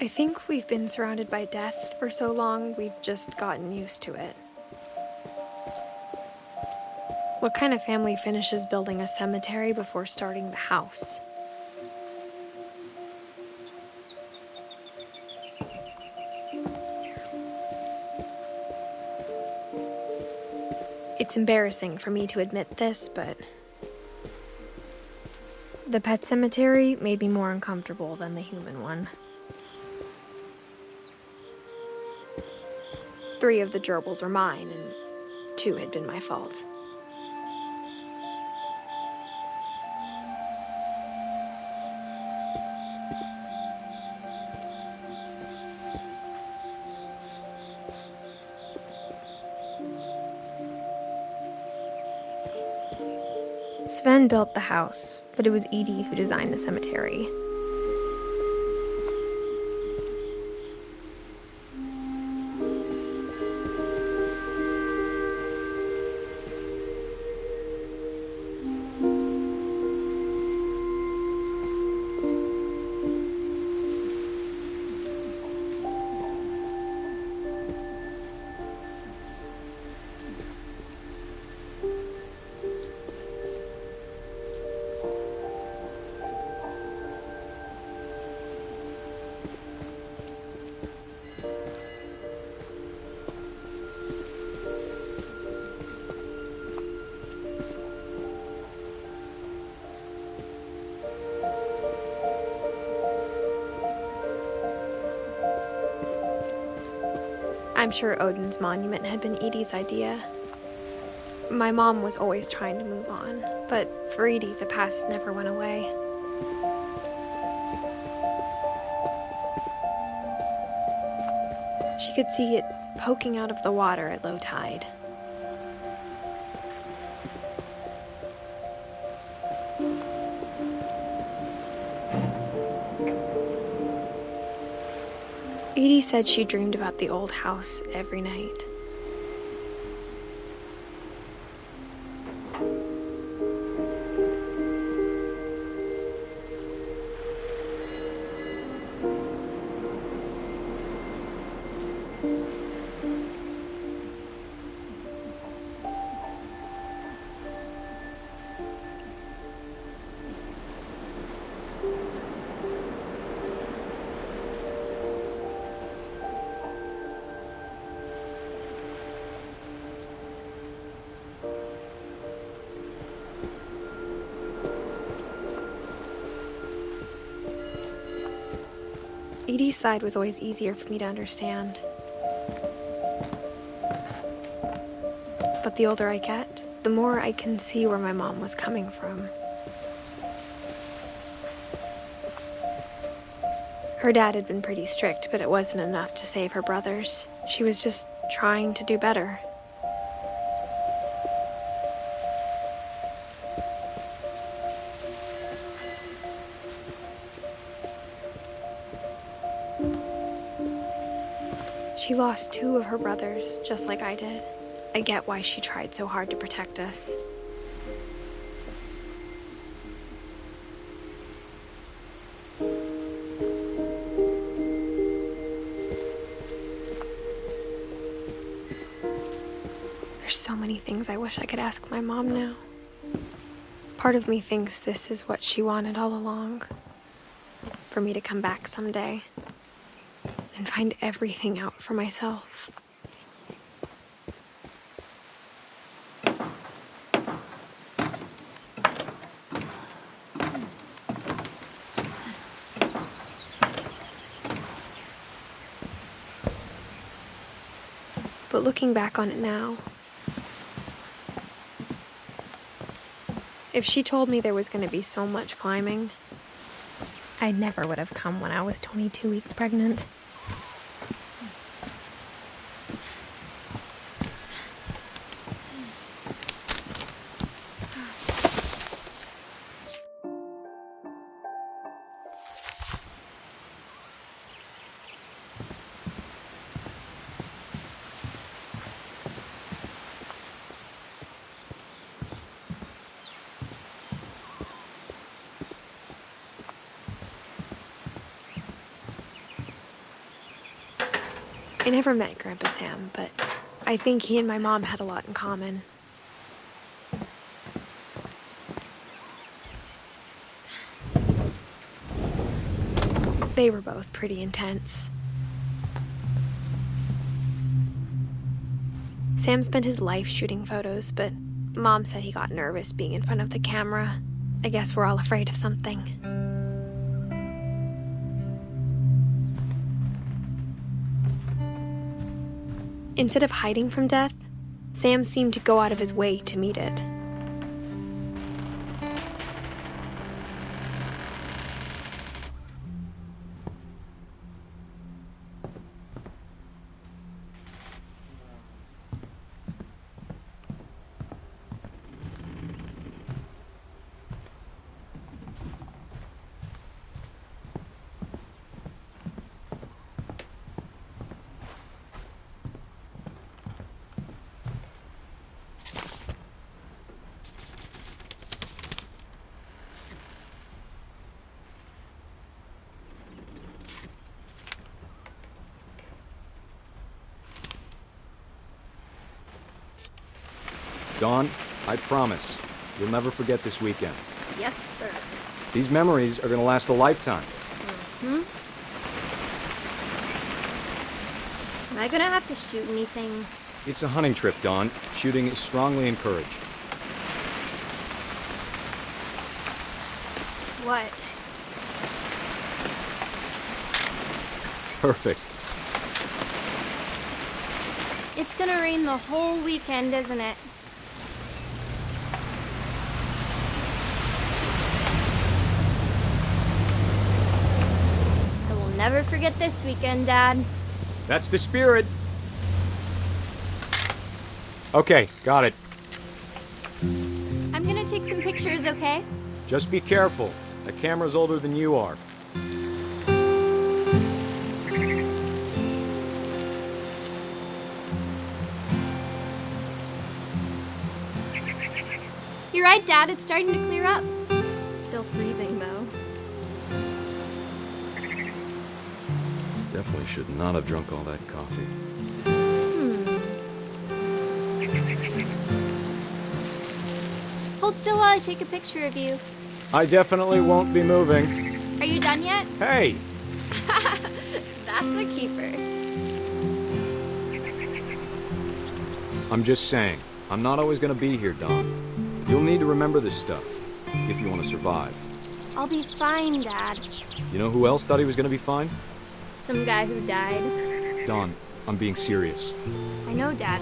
I think we've been surrounded by death for so long, we've just gotten used to it. What kind of family finishes building a cemetery before starting the house? It's embarrassing for me to admit this, but the pet cemetery made me more uncomfortable than the human one. 3 of the gerbils were mine, and 2 had been my fault. Sven built the house, but it was Edith who designed the cemetery. I'm sure Odin's monument had been Edie's idea. My mom was always trying to move on, but for Edie, the past never went away. She could see it poking out of the water at low tide. Edie said she dreamed about the old house every night. Edie's side was always easier for me to understand. But the older I get, the more I can see where my mom was coming from. Her dad had been pretty strict, but it wasn't enough to save her brothers. She was just trying to do better. She lost 2 of her brothers, just like I did. I get why she tried so hard to protect us. There's so many things I wish I could ask my mom now. Part of me thinks this is what she wanted all along. For me to come back someday and find everything out for myself. But looking back on it now, if she told me there was going to be so much climbing, I never would have come when I was 22 weeks pregnant. I never met Grandpa Sam, but I think he and my mom had a lot in common. They were both pretty intense. Sam spent his life shooting photos, but Mom said he got nervous being in front of the camera. I guess we're all afraid of something. Instead of hiding from death, Sam seemed to go out of his way to meet it. Dawn, I promise, you'll never forget this weekend. Yes, sir. These memories are gonna last a lifetime. Am I gonna have to shoot anything? It's a hunting trip, Dawn. Shooting is strongly encouraged. What? Perfect. It's gonna rain the whole weekend, isn't it? I will never forget this weekend, Dad. That's the spirit. Okay, got it. I'm gonna take some pictures, okay? Just be careful. That camera's older than you are. You're right, Dad. It's starting to clear up. Still freezing, though. Definitely should not have drunk all that coffee. Hold still while I take a picture of you. I definitely won't be moving. Are you done yet? Hey! That's a keeper. I'm just saying, I'm not always gonna be here, Dawn. You'll need to remember this stuff, if you want to survive. I'll be fine, Dad. You know who else thought he was gonna be fine? Some guy who died. Dawn, I'm being serious. I know, Dad.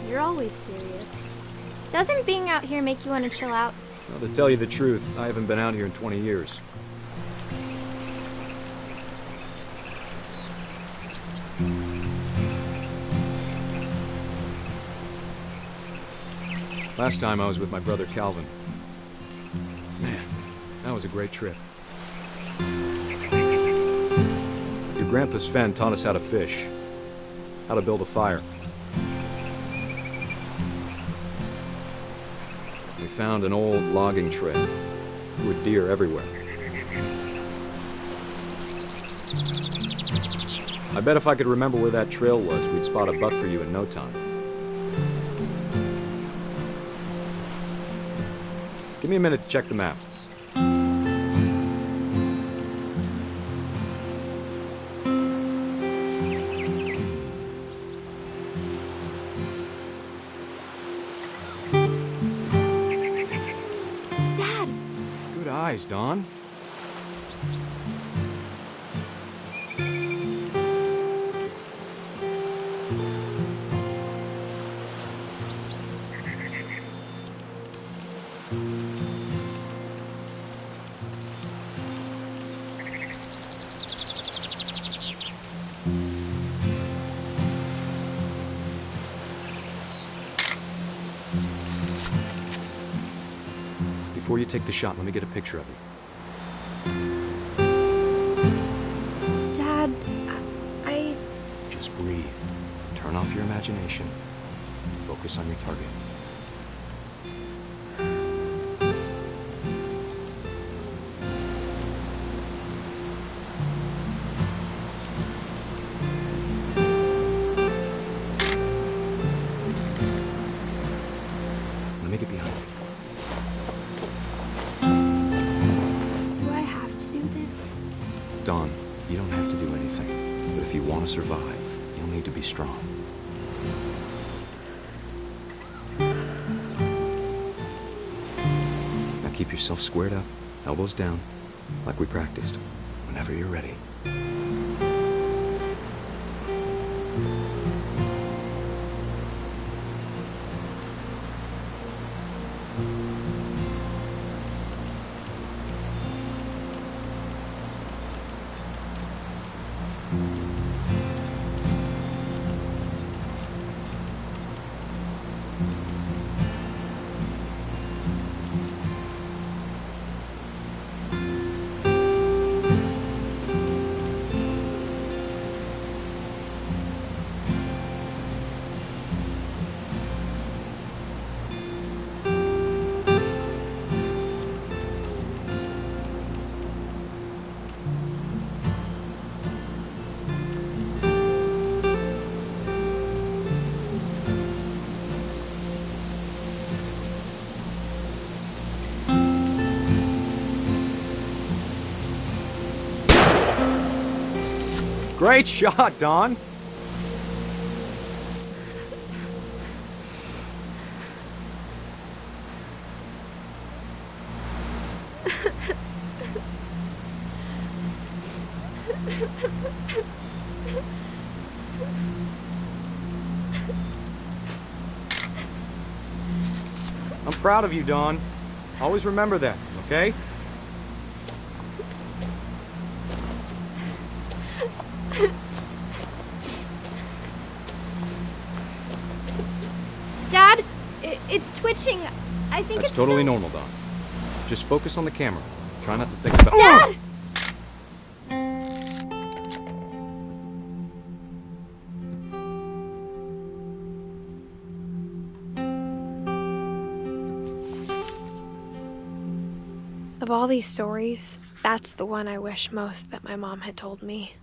You're always serious. Doesn't being out here make you want to chill out? Well, to tell you the truth, I haven't been out here in 20 years. Last time I was with my brother Calvin. Man, that was a great trip. Your grandpa's Fen taught us how to fish, how to build a fire. We found an old logging trail with deer everywhere. I bet if I could remember where that trail was, we'd spot a buck for you in no time. Give me a minute to check the map. Dad! Good eyes, Dawn. Before you take the shot, let me get a picture of you. Dad, I... Just breathe. Turn off your imagination. Focus on your target. Let me get behind you. Do I have to do this? Dawn, you don't have to do anything. But if you want to survive, you'll need to be strong. Now keep yourself squared up, elbows down, like we practiced. Whenever you're ready. Great shot, Don. I'm proud of you, Dawn. Always remember that, okay? Dad, it's twitching. I think That's it's totally so... normal, Dawn. Just focus on the camera. Try not to think about... Dad! Of all these stories, that's the one I wish most that my mom had told me.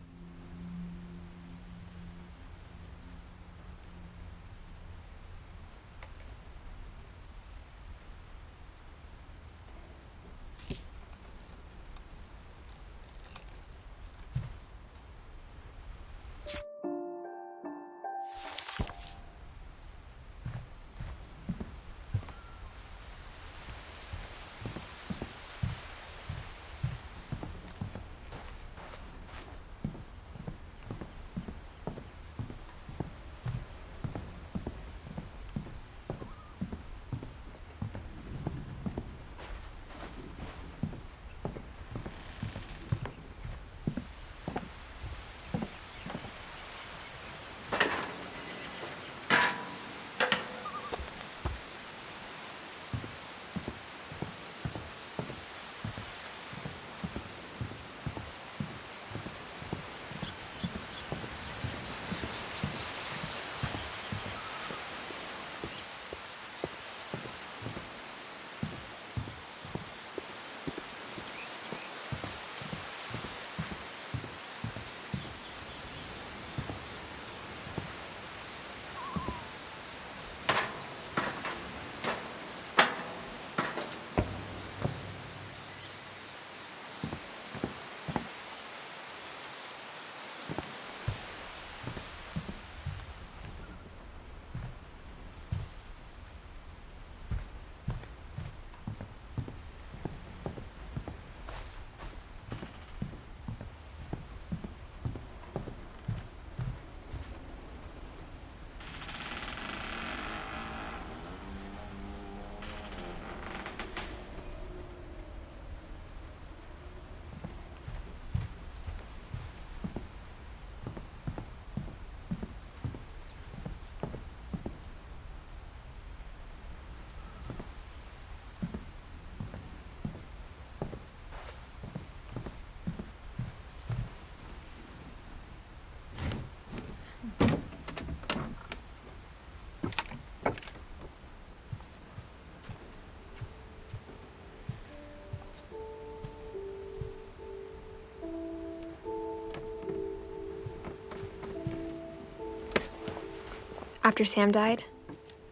After Sam died,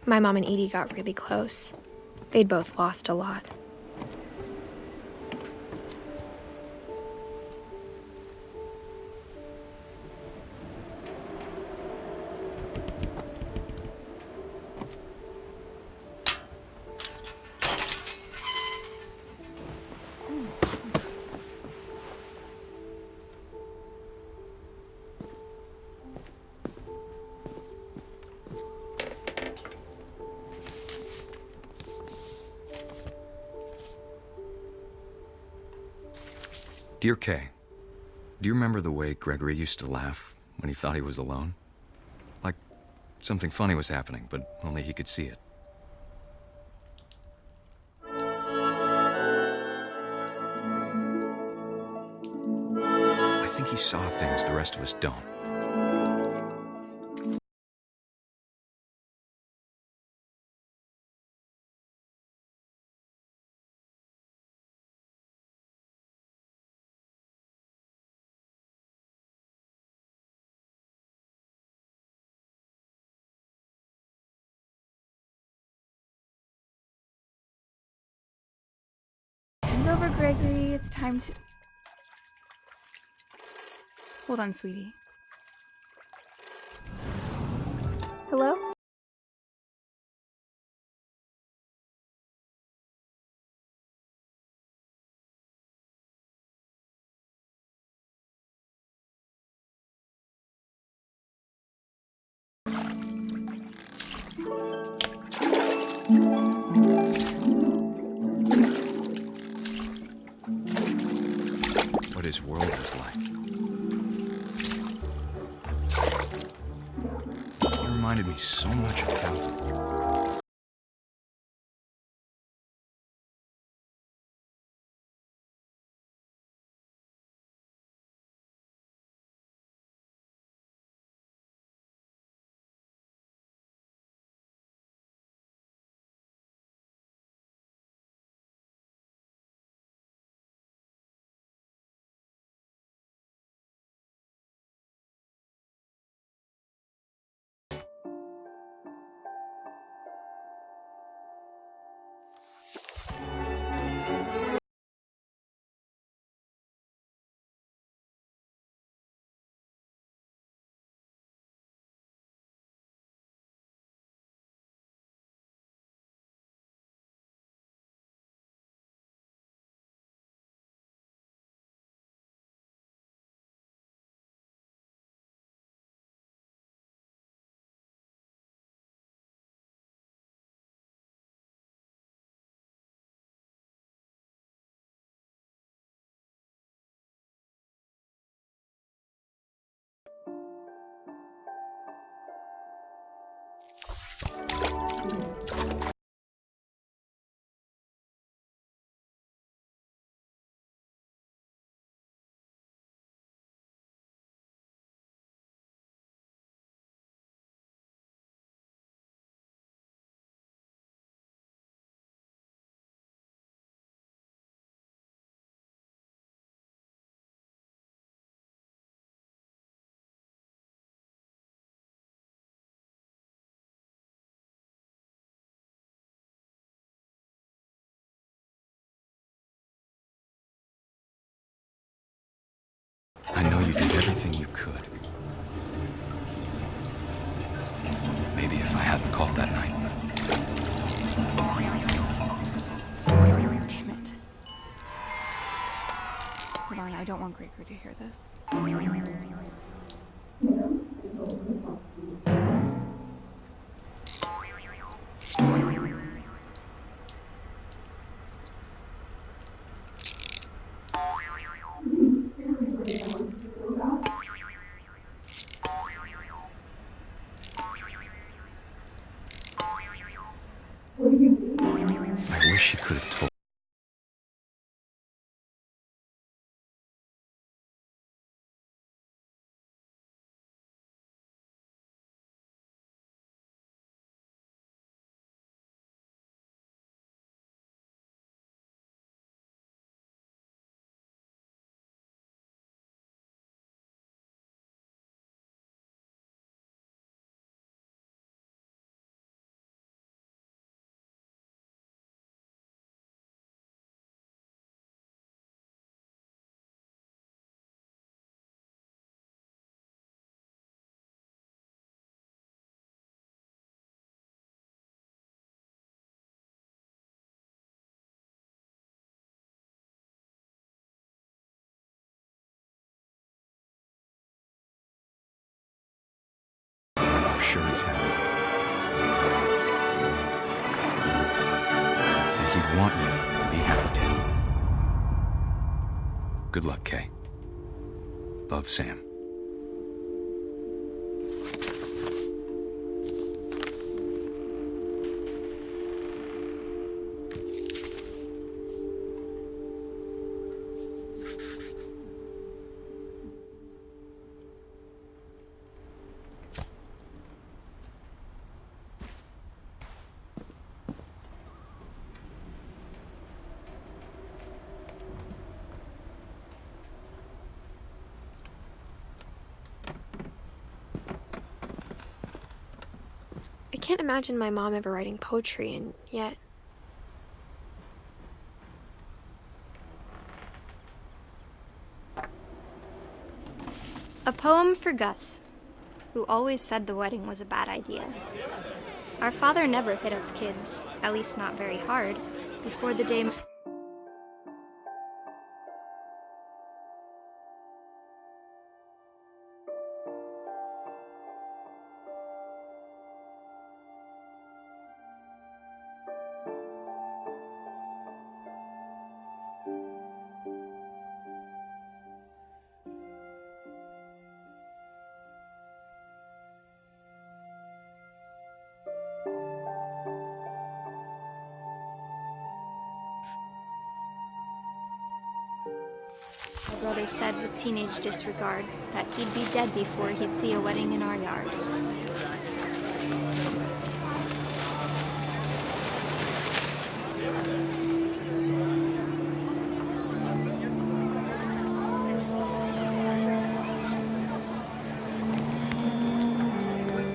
my mom and Edie got really close. They'd both lost a lot. Dear Kay, do you remember the way Gregory used to laugh when he thought he was alone? Like something funny was happening, but only he could see it. I think he saw things the rest of us don't. Bend over, Gregory. It's time to... Hold on, sweetie. Hello? What his world was like. He reminded me so much of Kalz. I know you did everything you could. Maybe if I hadn't called that night. Damn it. Hold on, I don't want Gregory to hear this. I wish she could have told. I'm sure he's happy. And he'd want you to be happy too. Good luck, Kay. Love, Sam. I can't imagine my mom ever writing poetry, and yet... A poem for Gus. who always said the wedding was a bad idea. Our father never hit us kids, at least not very hard, before the day. My brother said with teenage disregard that he'd be dead before he'd see a wedding in our yard.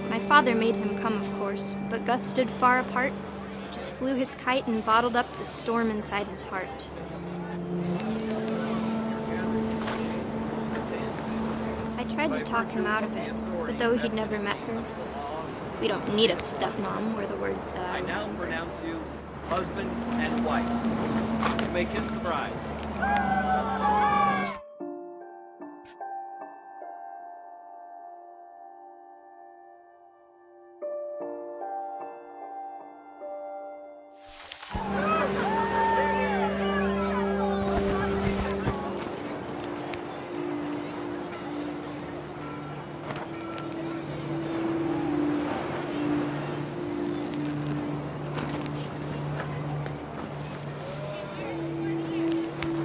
My father made him come, of course, but Gus stood far apart, just flew his kite and bottled up the storm inside his heart. I tried to talk him out of it, but though he'd never met her, "We don't need a stepmom," were the words that I now pronounce you husband and wife. You may kiss the bride.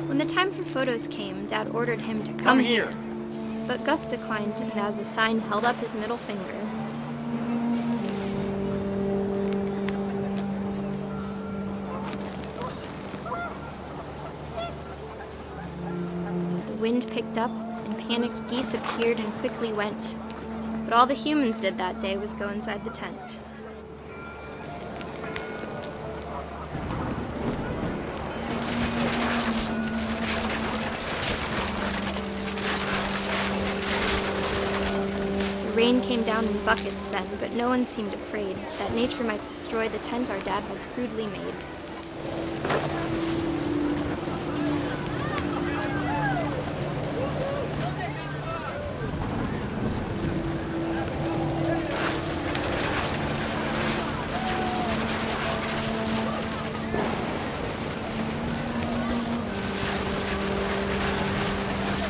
When the time for photos came, Dad ordered him to come here. But Gus declined and as a sign held up his middle finger. The wind picked up and panicked geese appeared and quickly went. But all the humans did that day was go inside the tent. Rain came down in buckets then, but no one seemed afraid that nature might destroy the tent our dad had crudely made.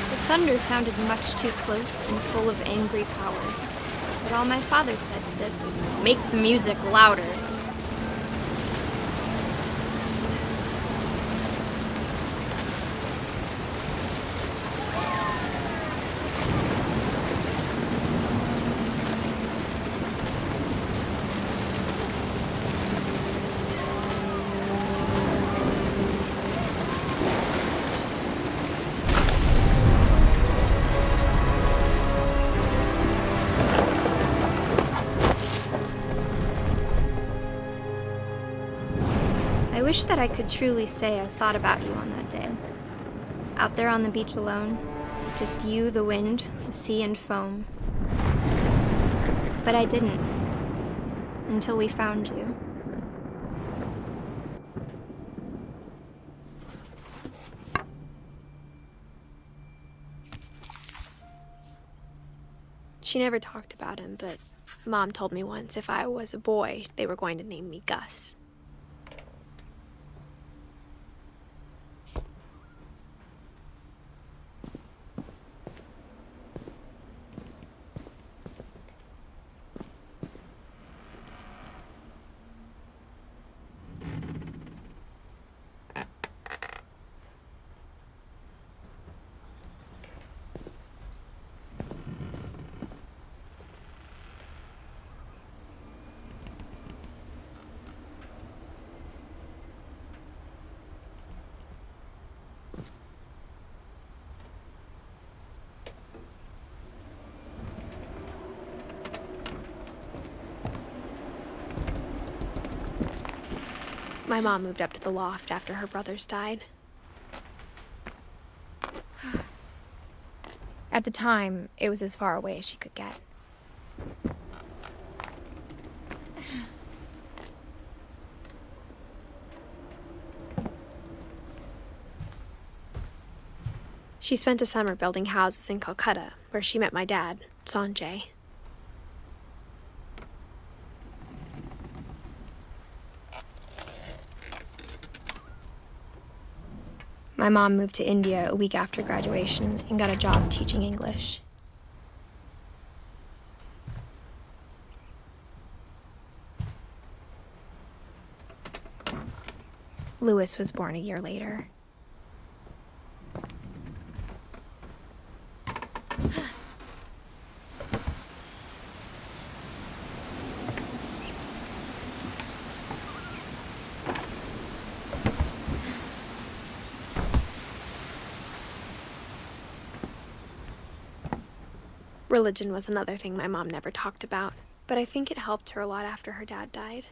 The thunder sounded much too close and full of angry power. But all my father said to this was, "Make the music louder." I wish that I could truly say I thought about you on that day. Out there on the beach alone, just you, the wind, the sea, and foam. But I didn't, until we found you. She never talked about him, but Mom told me once if I was a boy, they were going to name me Gus. My mom moved up to the loft after her brothers died. At the time, it was as far away as she could get. She spent a summer building houses in Calcutta, where she met my dad, Sanjay. My mom moved to India a week after graduation and got a job teaching English. Louis was born a year later. Religion was another thing my mom never talked about, but I think it helped her a lot after her dad died.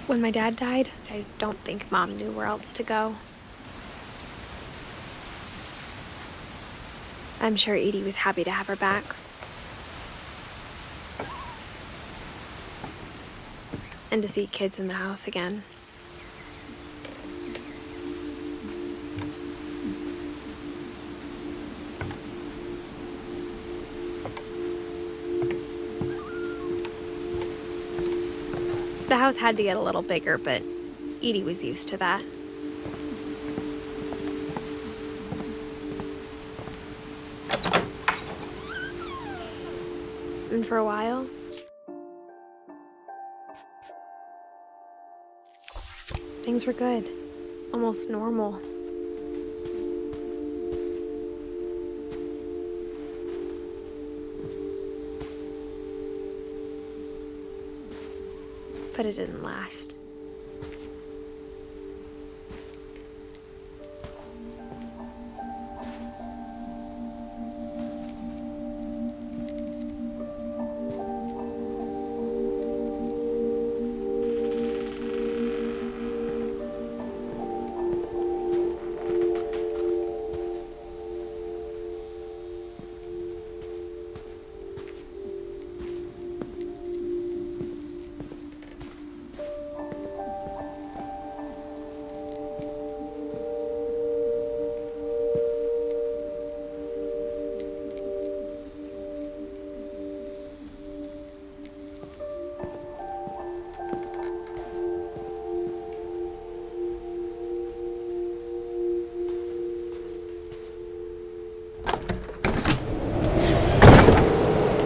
When my dad died, I don't think Mom knew where else to go. I'm sure Edie was happy to have her back. And to see kids in the house again. The house had to get a little bigger, but Edie was used to that. And for a while, things were good, almost normal. But it didn't last.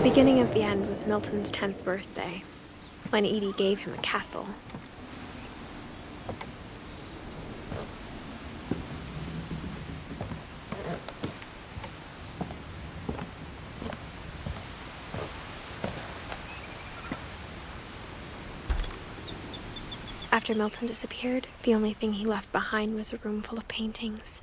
The beginning of the end was Milton's 10th birthday, when Edie gave him a castle. After Milton disappeared, the only thing he left behind was a room full of paintings.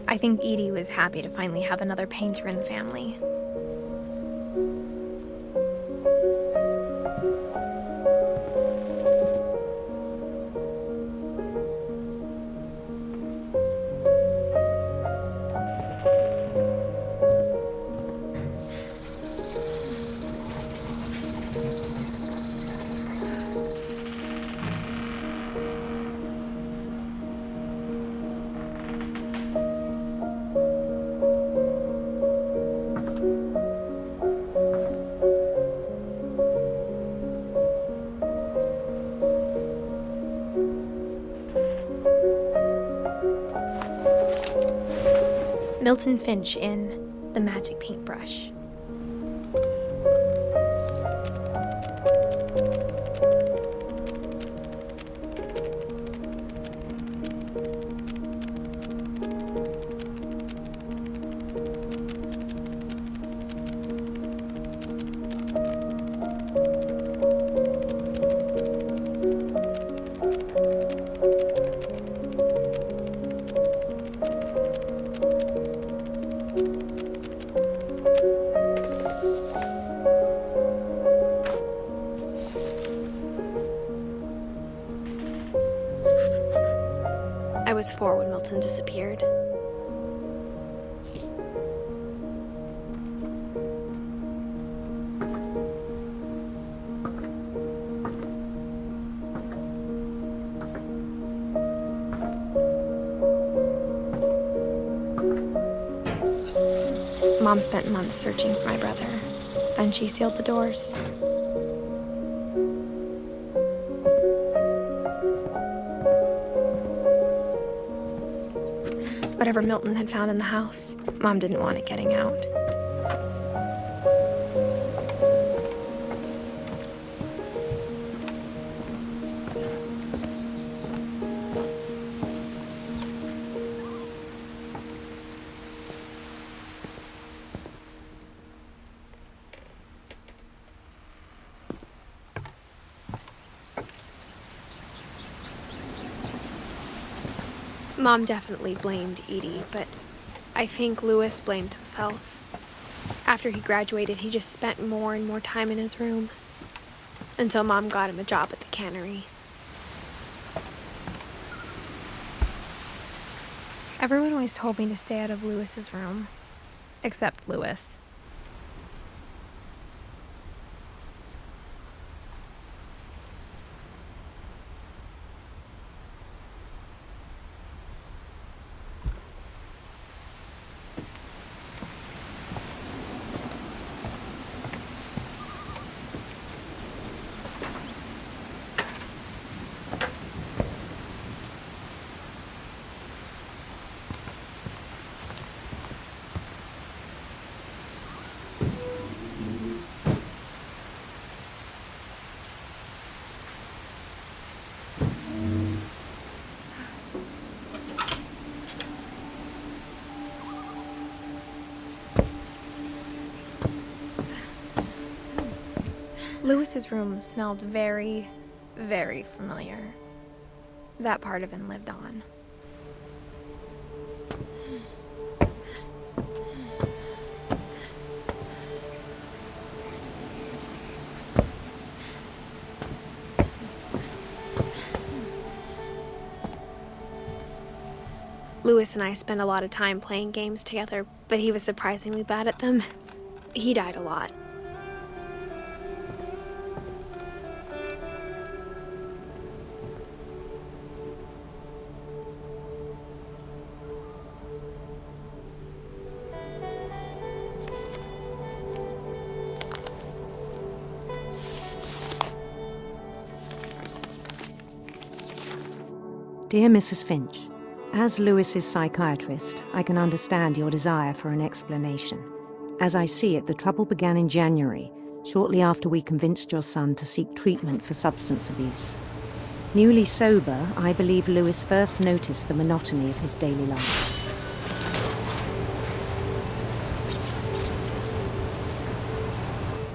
I think Edie was happy to finally have another painter in the family. Milton Finch in The Magic Paintbrush. I was 4 when Milton disappeared. Mom spent months searching for my brother. Then she sealed the doors. Whatever Milton had found in the house, Mom didn't want it getting out. Mom definitely blamed Edie, but I think Louis blamed himself. After he graduated, he just spent more and more time in his room, until Mom got him a job at the cannery. Everyone always told me to stay out of Louis's room, except Louis. Louis's room smelled very, very familiar. That part of him lived on. Louis and I spent a lot of time playing games together, but he was surprisingly bad at them. He died a lot. Dear Mrs. Finch, as Louis's psychiatrist, I can understand your desire for an explanation. As I see it, the trouble began in January, shortly after we convinced your son to seek treatment for substance abuse. Newly sober, I believe Louis first noticed the monotony of his daily life.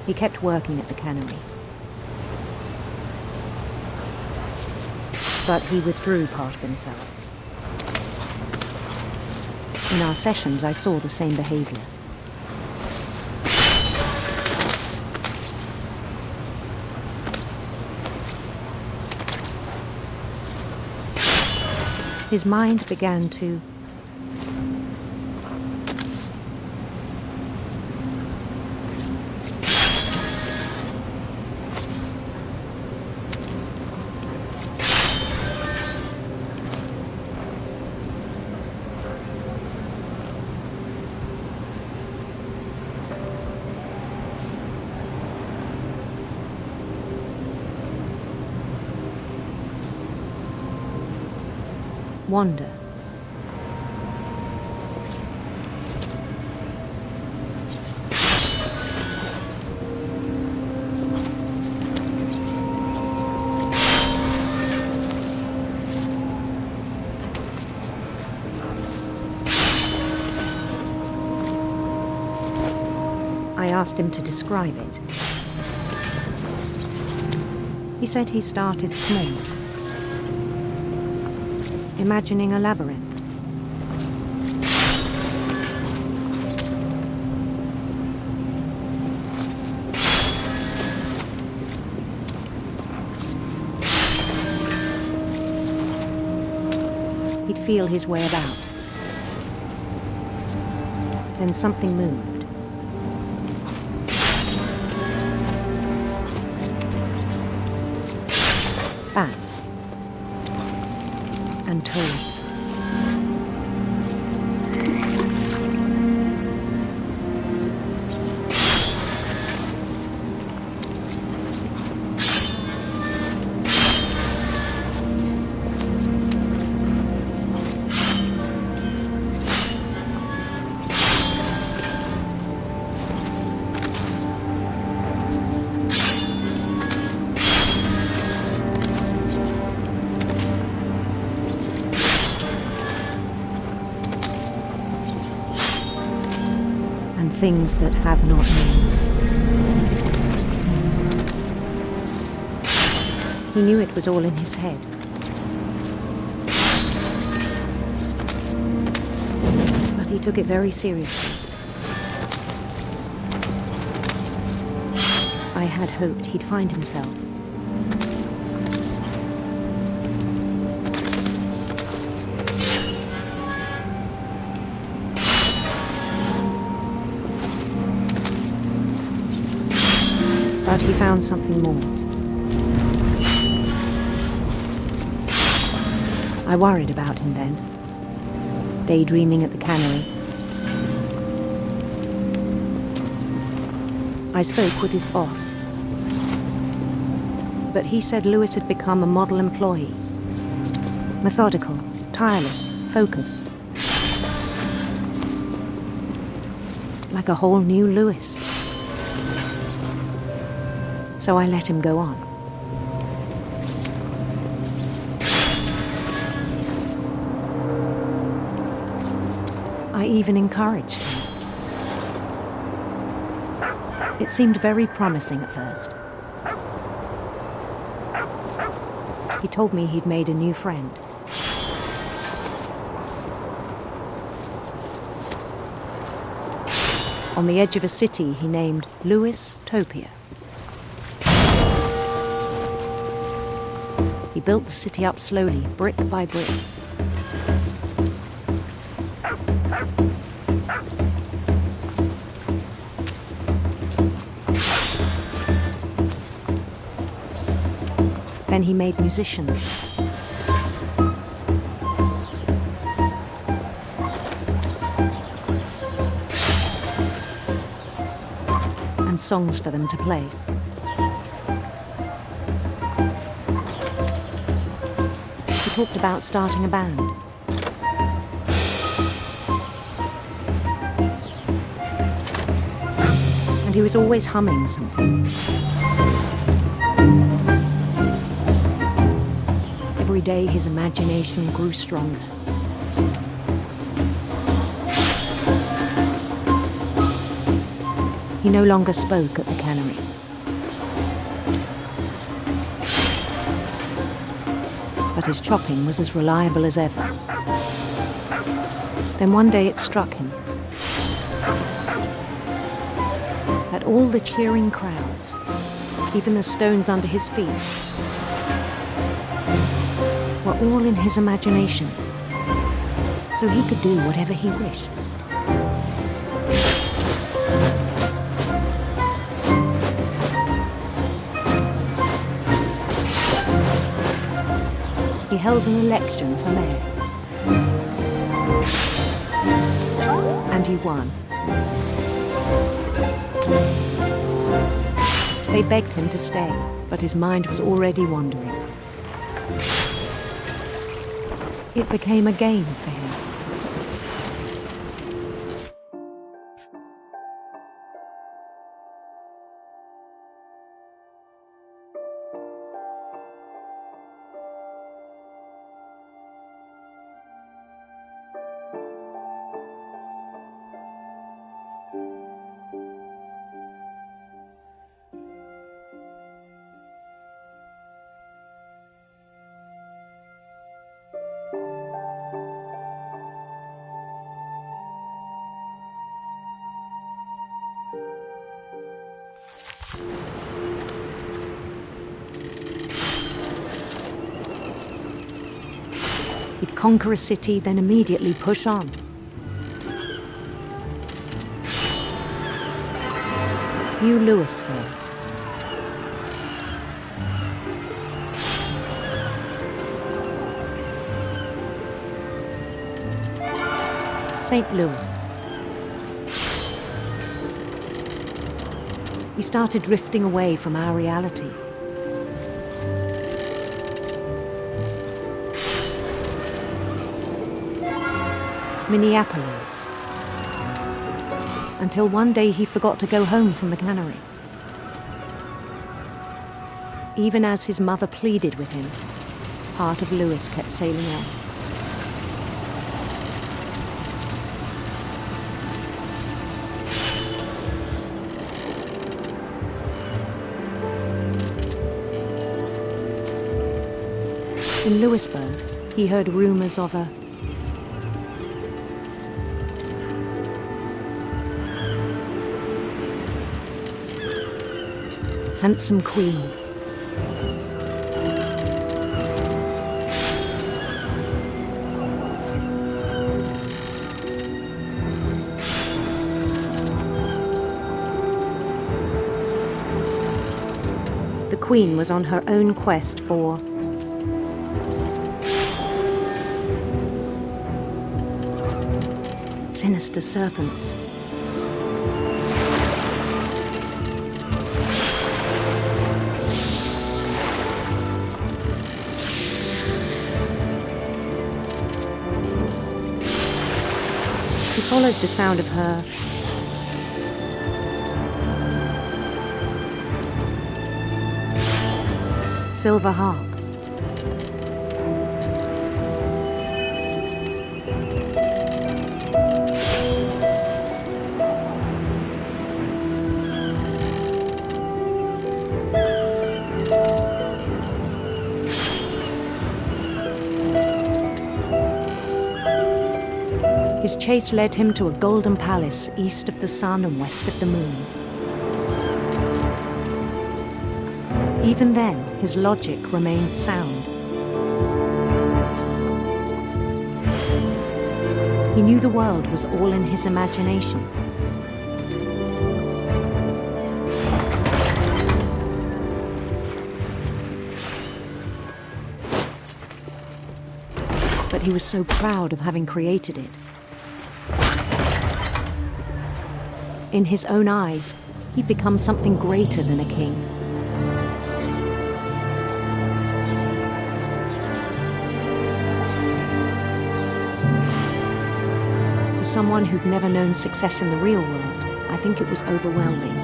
He kept working at the cannery. But he withdrew part of himself. In our sessions, I saw the same behavior. His mind began to wander. asked him to describe it. He said he started small, imagining a labyrinth. He'd feel his way about. Then something moved. Bats and toads. Things that have not names. He knew it was all in his head. But he took it very seriously. I had hoped he'd find himself. But he found something more. I worried about him then, daydreaming at the cannery. I spoke with his boss, but he said Lewis had become a model employee. Methodical, tireless, focused. Like a whole new Lewis. So I let him go on. I even encouraged him. It seemed very promising at first. He told me he'd made a new friend. On the edge of a city he named Lewis Topia. He built the city up slowly, brick by brick. Then he made musicians. And songs for them to play. He talked about starting a band. And he was always humming something. Every day his imagination grew stronger. He no longer spoke at the cannery. But his chopping was as reliable as ever. Then one day it struck him that all the cheering crowds, even the stones under his feet, were all in his imagination, so he could do whatever he wished. He held an election for mayor. And he won. They begged him to stay, but his mind was already wandering. It became a game for him. He'd conquer a city, then immediately push on. New Louisville. St. Louis. He started drifting away from our reality. Minneapolis. Until one day he forgot to go home from the cannery. Even as his mother pleaded with him, part of Louis kept sailing on. In Louisburg, he heard rumors of a handsome queen. The queen was on her own quest for sinister serpents. He followed the sound of her silver harp. His chase led him to a golden palace east of the sun and west of the moon. Even then, his logic remained sound. He knew the world was all in his imagination. But he was so proud of having created it. In his own eyes, he'd become something greater than a king. For someone who'd never known success in the real world, I think it was overwhelming.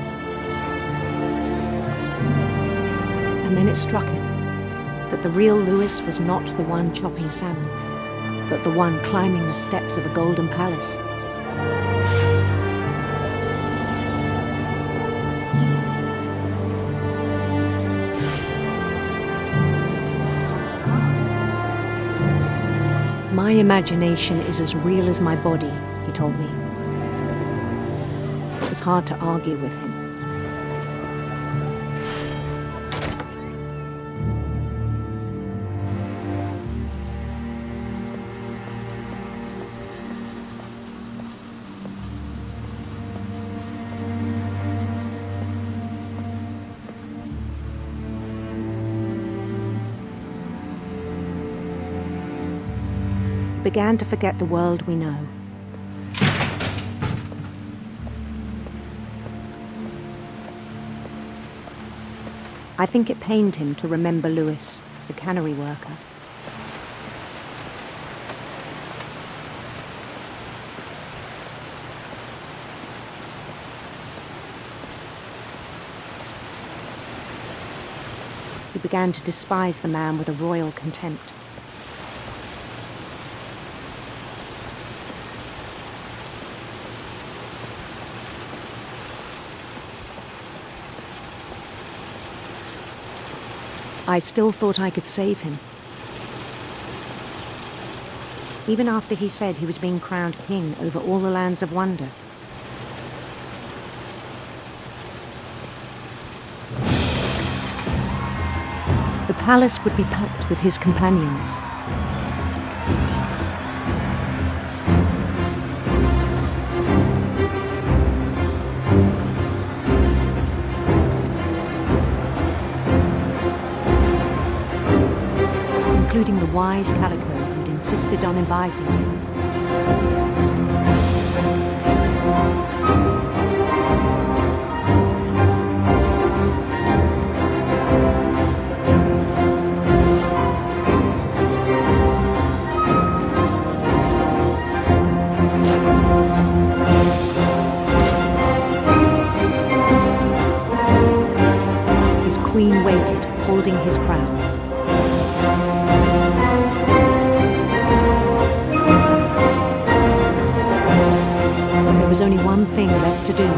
And then it struck him that the real Louis was not the one chopping salmon, but the one climbing the steps of a golden palace. My imagination is as real as my body, he told me. It was hard to argue with him. Began to forget the world we know. I think it pained him to remember Louis, the cannery worker. He began to despise the man with a royal contempt. I still thought I could save him. Even after he said he was being crowned king over all the lands of wonder. The palace would be packed with his companions. Including the wise Calico who'd insisted on advising him. His queen waited, holding his crown. There was only one thing left to do.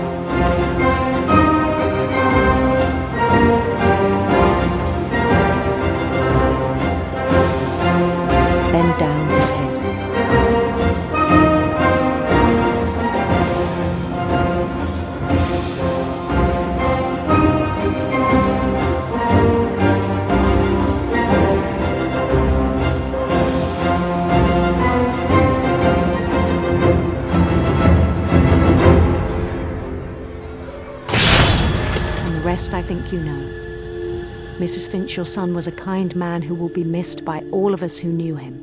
Bend down his head. I think you know. Mrs. Finch, your son was a kind man who will be missed by all of us who knew him.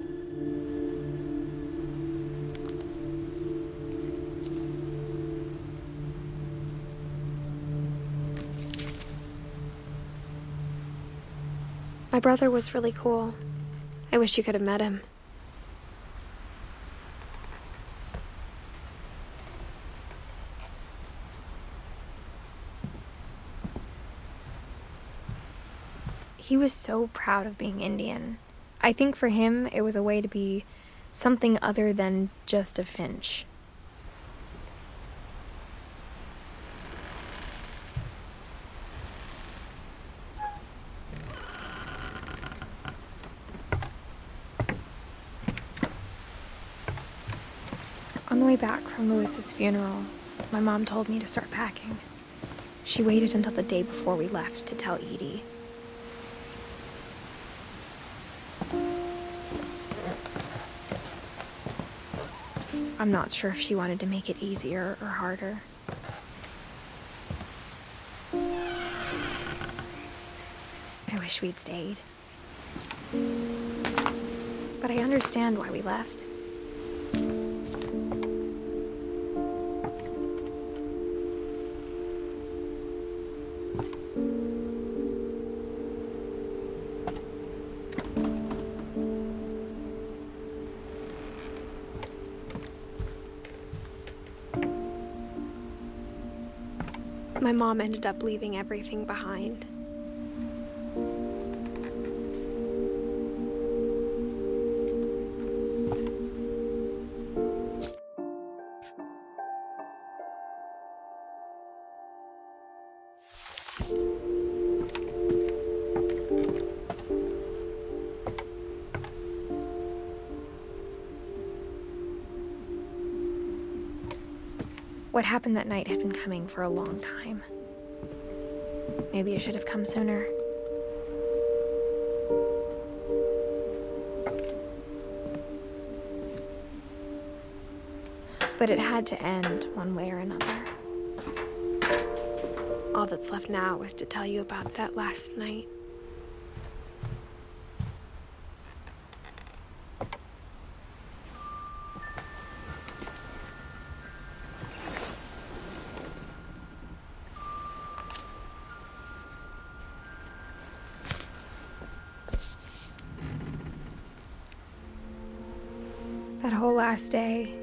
My brother was really cool. I wish you could have met him. He was so proud of being Indian. I think for him, it was a way to be something other than just a Finch. On the way back from Lewis's funeral, my mom told me to start packing. She waited until the day before we left to tell Edie. I'm not sure if she wanted to make it easier or harder. I wish we'd stayed. But I understand why we left. My mom ended up leaving everything behind. What happened that night had been coming for a long time. Maybe it should have come sooner. But it had to end one way or another. All that's left now is to tell you about that last night. That whole last day,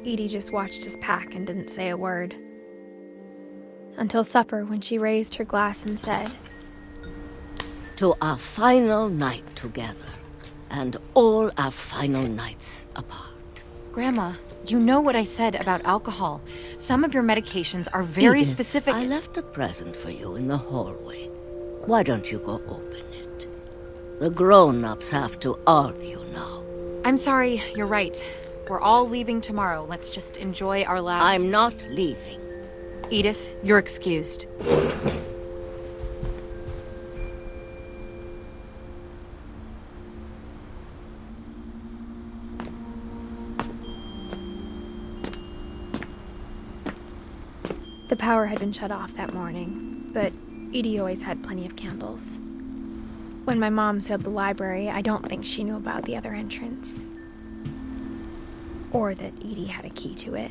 Edie just watched us pack and didn't say a word. Until supper, when she raised her glass and said, "To our final night together, and all our final nights apart." Grandma, you know what I said about alcohol. Some of your medications are very Edith, specific. I left a present for you in the hallway. Why don't you go open it? The grown-ups have to argue now. I'm sorry, you're right. We're all leaving tomorrow. Let's just enjoy our last... I'm not leaving. Edith, you're excused. The power had been shut off that morning, but Edie always had plenty of candles. When my mom sealed the library, I don't think she knew about the other entrance. Or that Edie had a key to it.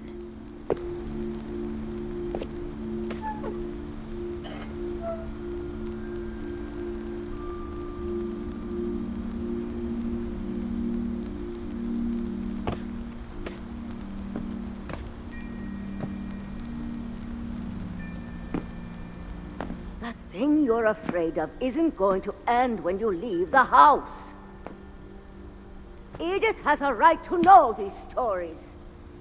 That thing you're afraid of isn't going to end when you leave the house. Edith has a right to know these stories.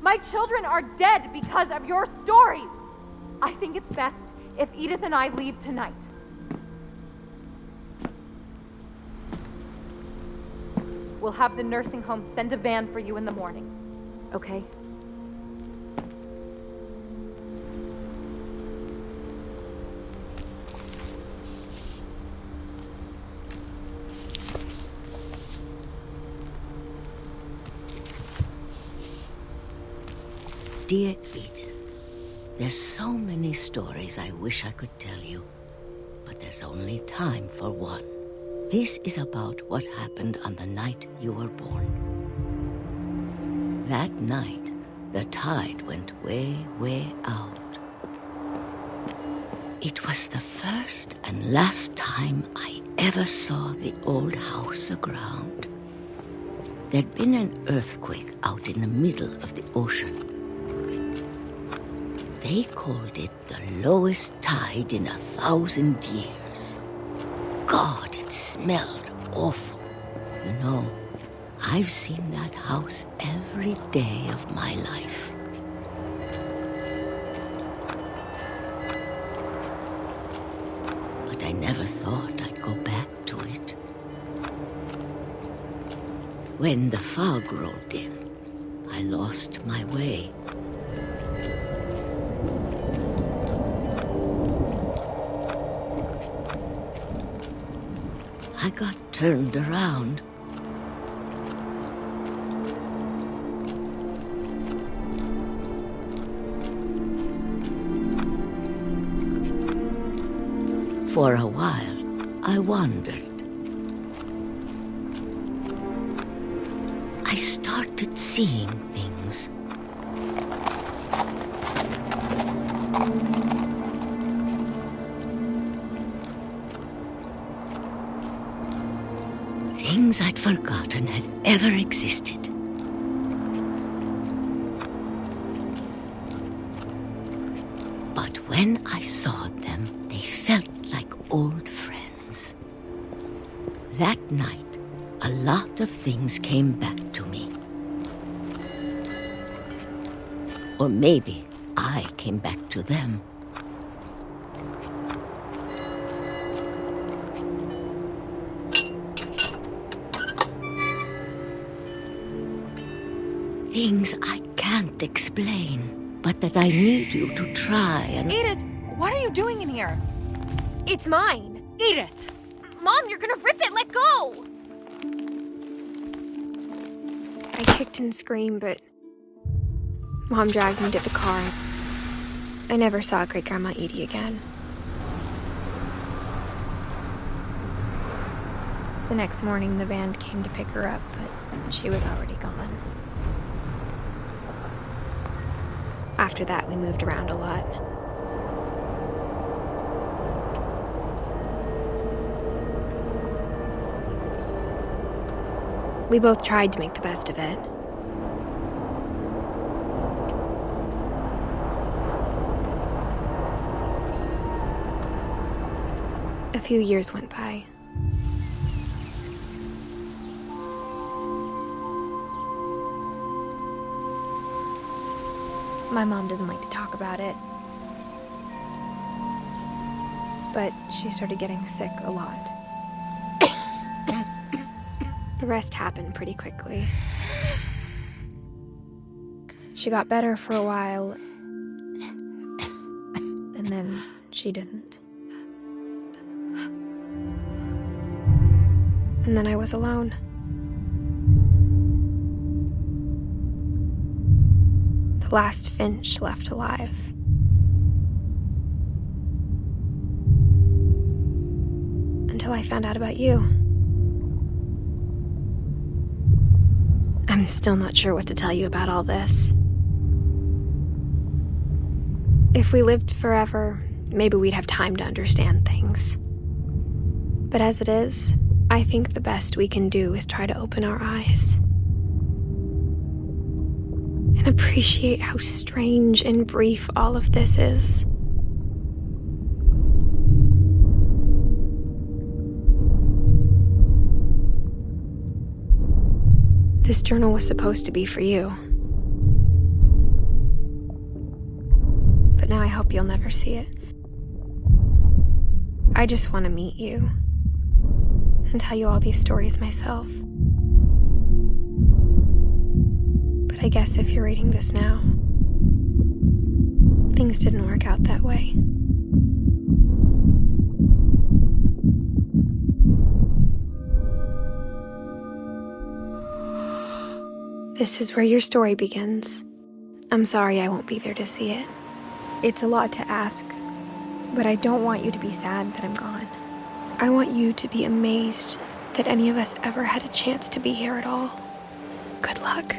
My children are dead because of your stories. I think it's best if Edith and I leave tonight. We'll have the nursing home send a van for you in the morning, okay? Dear Edith, there's so many stories I wish I could tell you, but there's only time for one. This is about what happened on the night you were born. That night, the tide went way, way out. It was the first and last time I ever saw the old house aground. There'd been an earthquake out in the middle of the ocean. They called it the lowest tide in 1,000 years. God, it smelled awful. You know, I've seen that house every day of my life. But I never thought I'd go back to it. When the fog rolled in, I lost my way. I got turned around. For a while, I wandered. I started seeing things. Things I'd forgotten had ever existed. But when I saw them, they felt like old friends. That night, a lot of things came back to me. Or maybe I came back to them. Things I can't explain, but that I need you to try and... Edith, what are you doing in here? It's mine. Edith! Mom, you're gonna rip it! Let go! I kicked and screamed, but Mom dragged me to the car. I never saw Great-Grandma Edie again. The next morning, the van came to pick her up, but she was already gone. After that, we moved around a lot. We both tried to make the best of it. A few years went by. My mom didn't like to talk about it, but she started getting sick a lot. The rest happened pretty quickly. She got better for a while, and then she didn't. And then I was alone. The last Finch left alive. I found out about you. I'm still not sure what to tell you about all this. If we lived forever, maybe we'd have time to understand things. But as it is, I think the best we can do is try to open our eyes and appreciate how strange and brief all of this is. This journal was supposed to be for you. But now I hope you'll never see it. I just want to meet you and tell you all these stories myself. But I guess if you're reading this now, things didn't work out that way. This is where your story begins. I'm sorry I won't be there to see it. It's a lot to ask, but I don't want you to be sad that I'm gone. I want you to be amazed that any of us ever had a chance to be here at all. Good luck.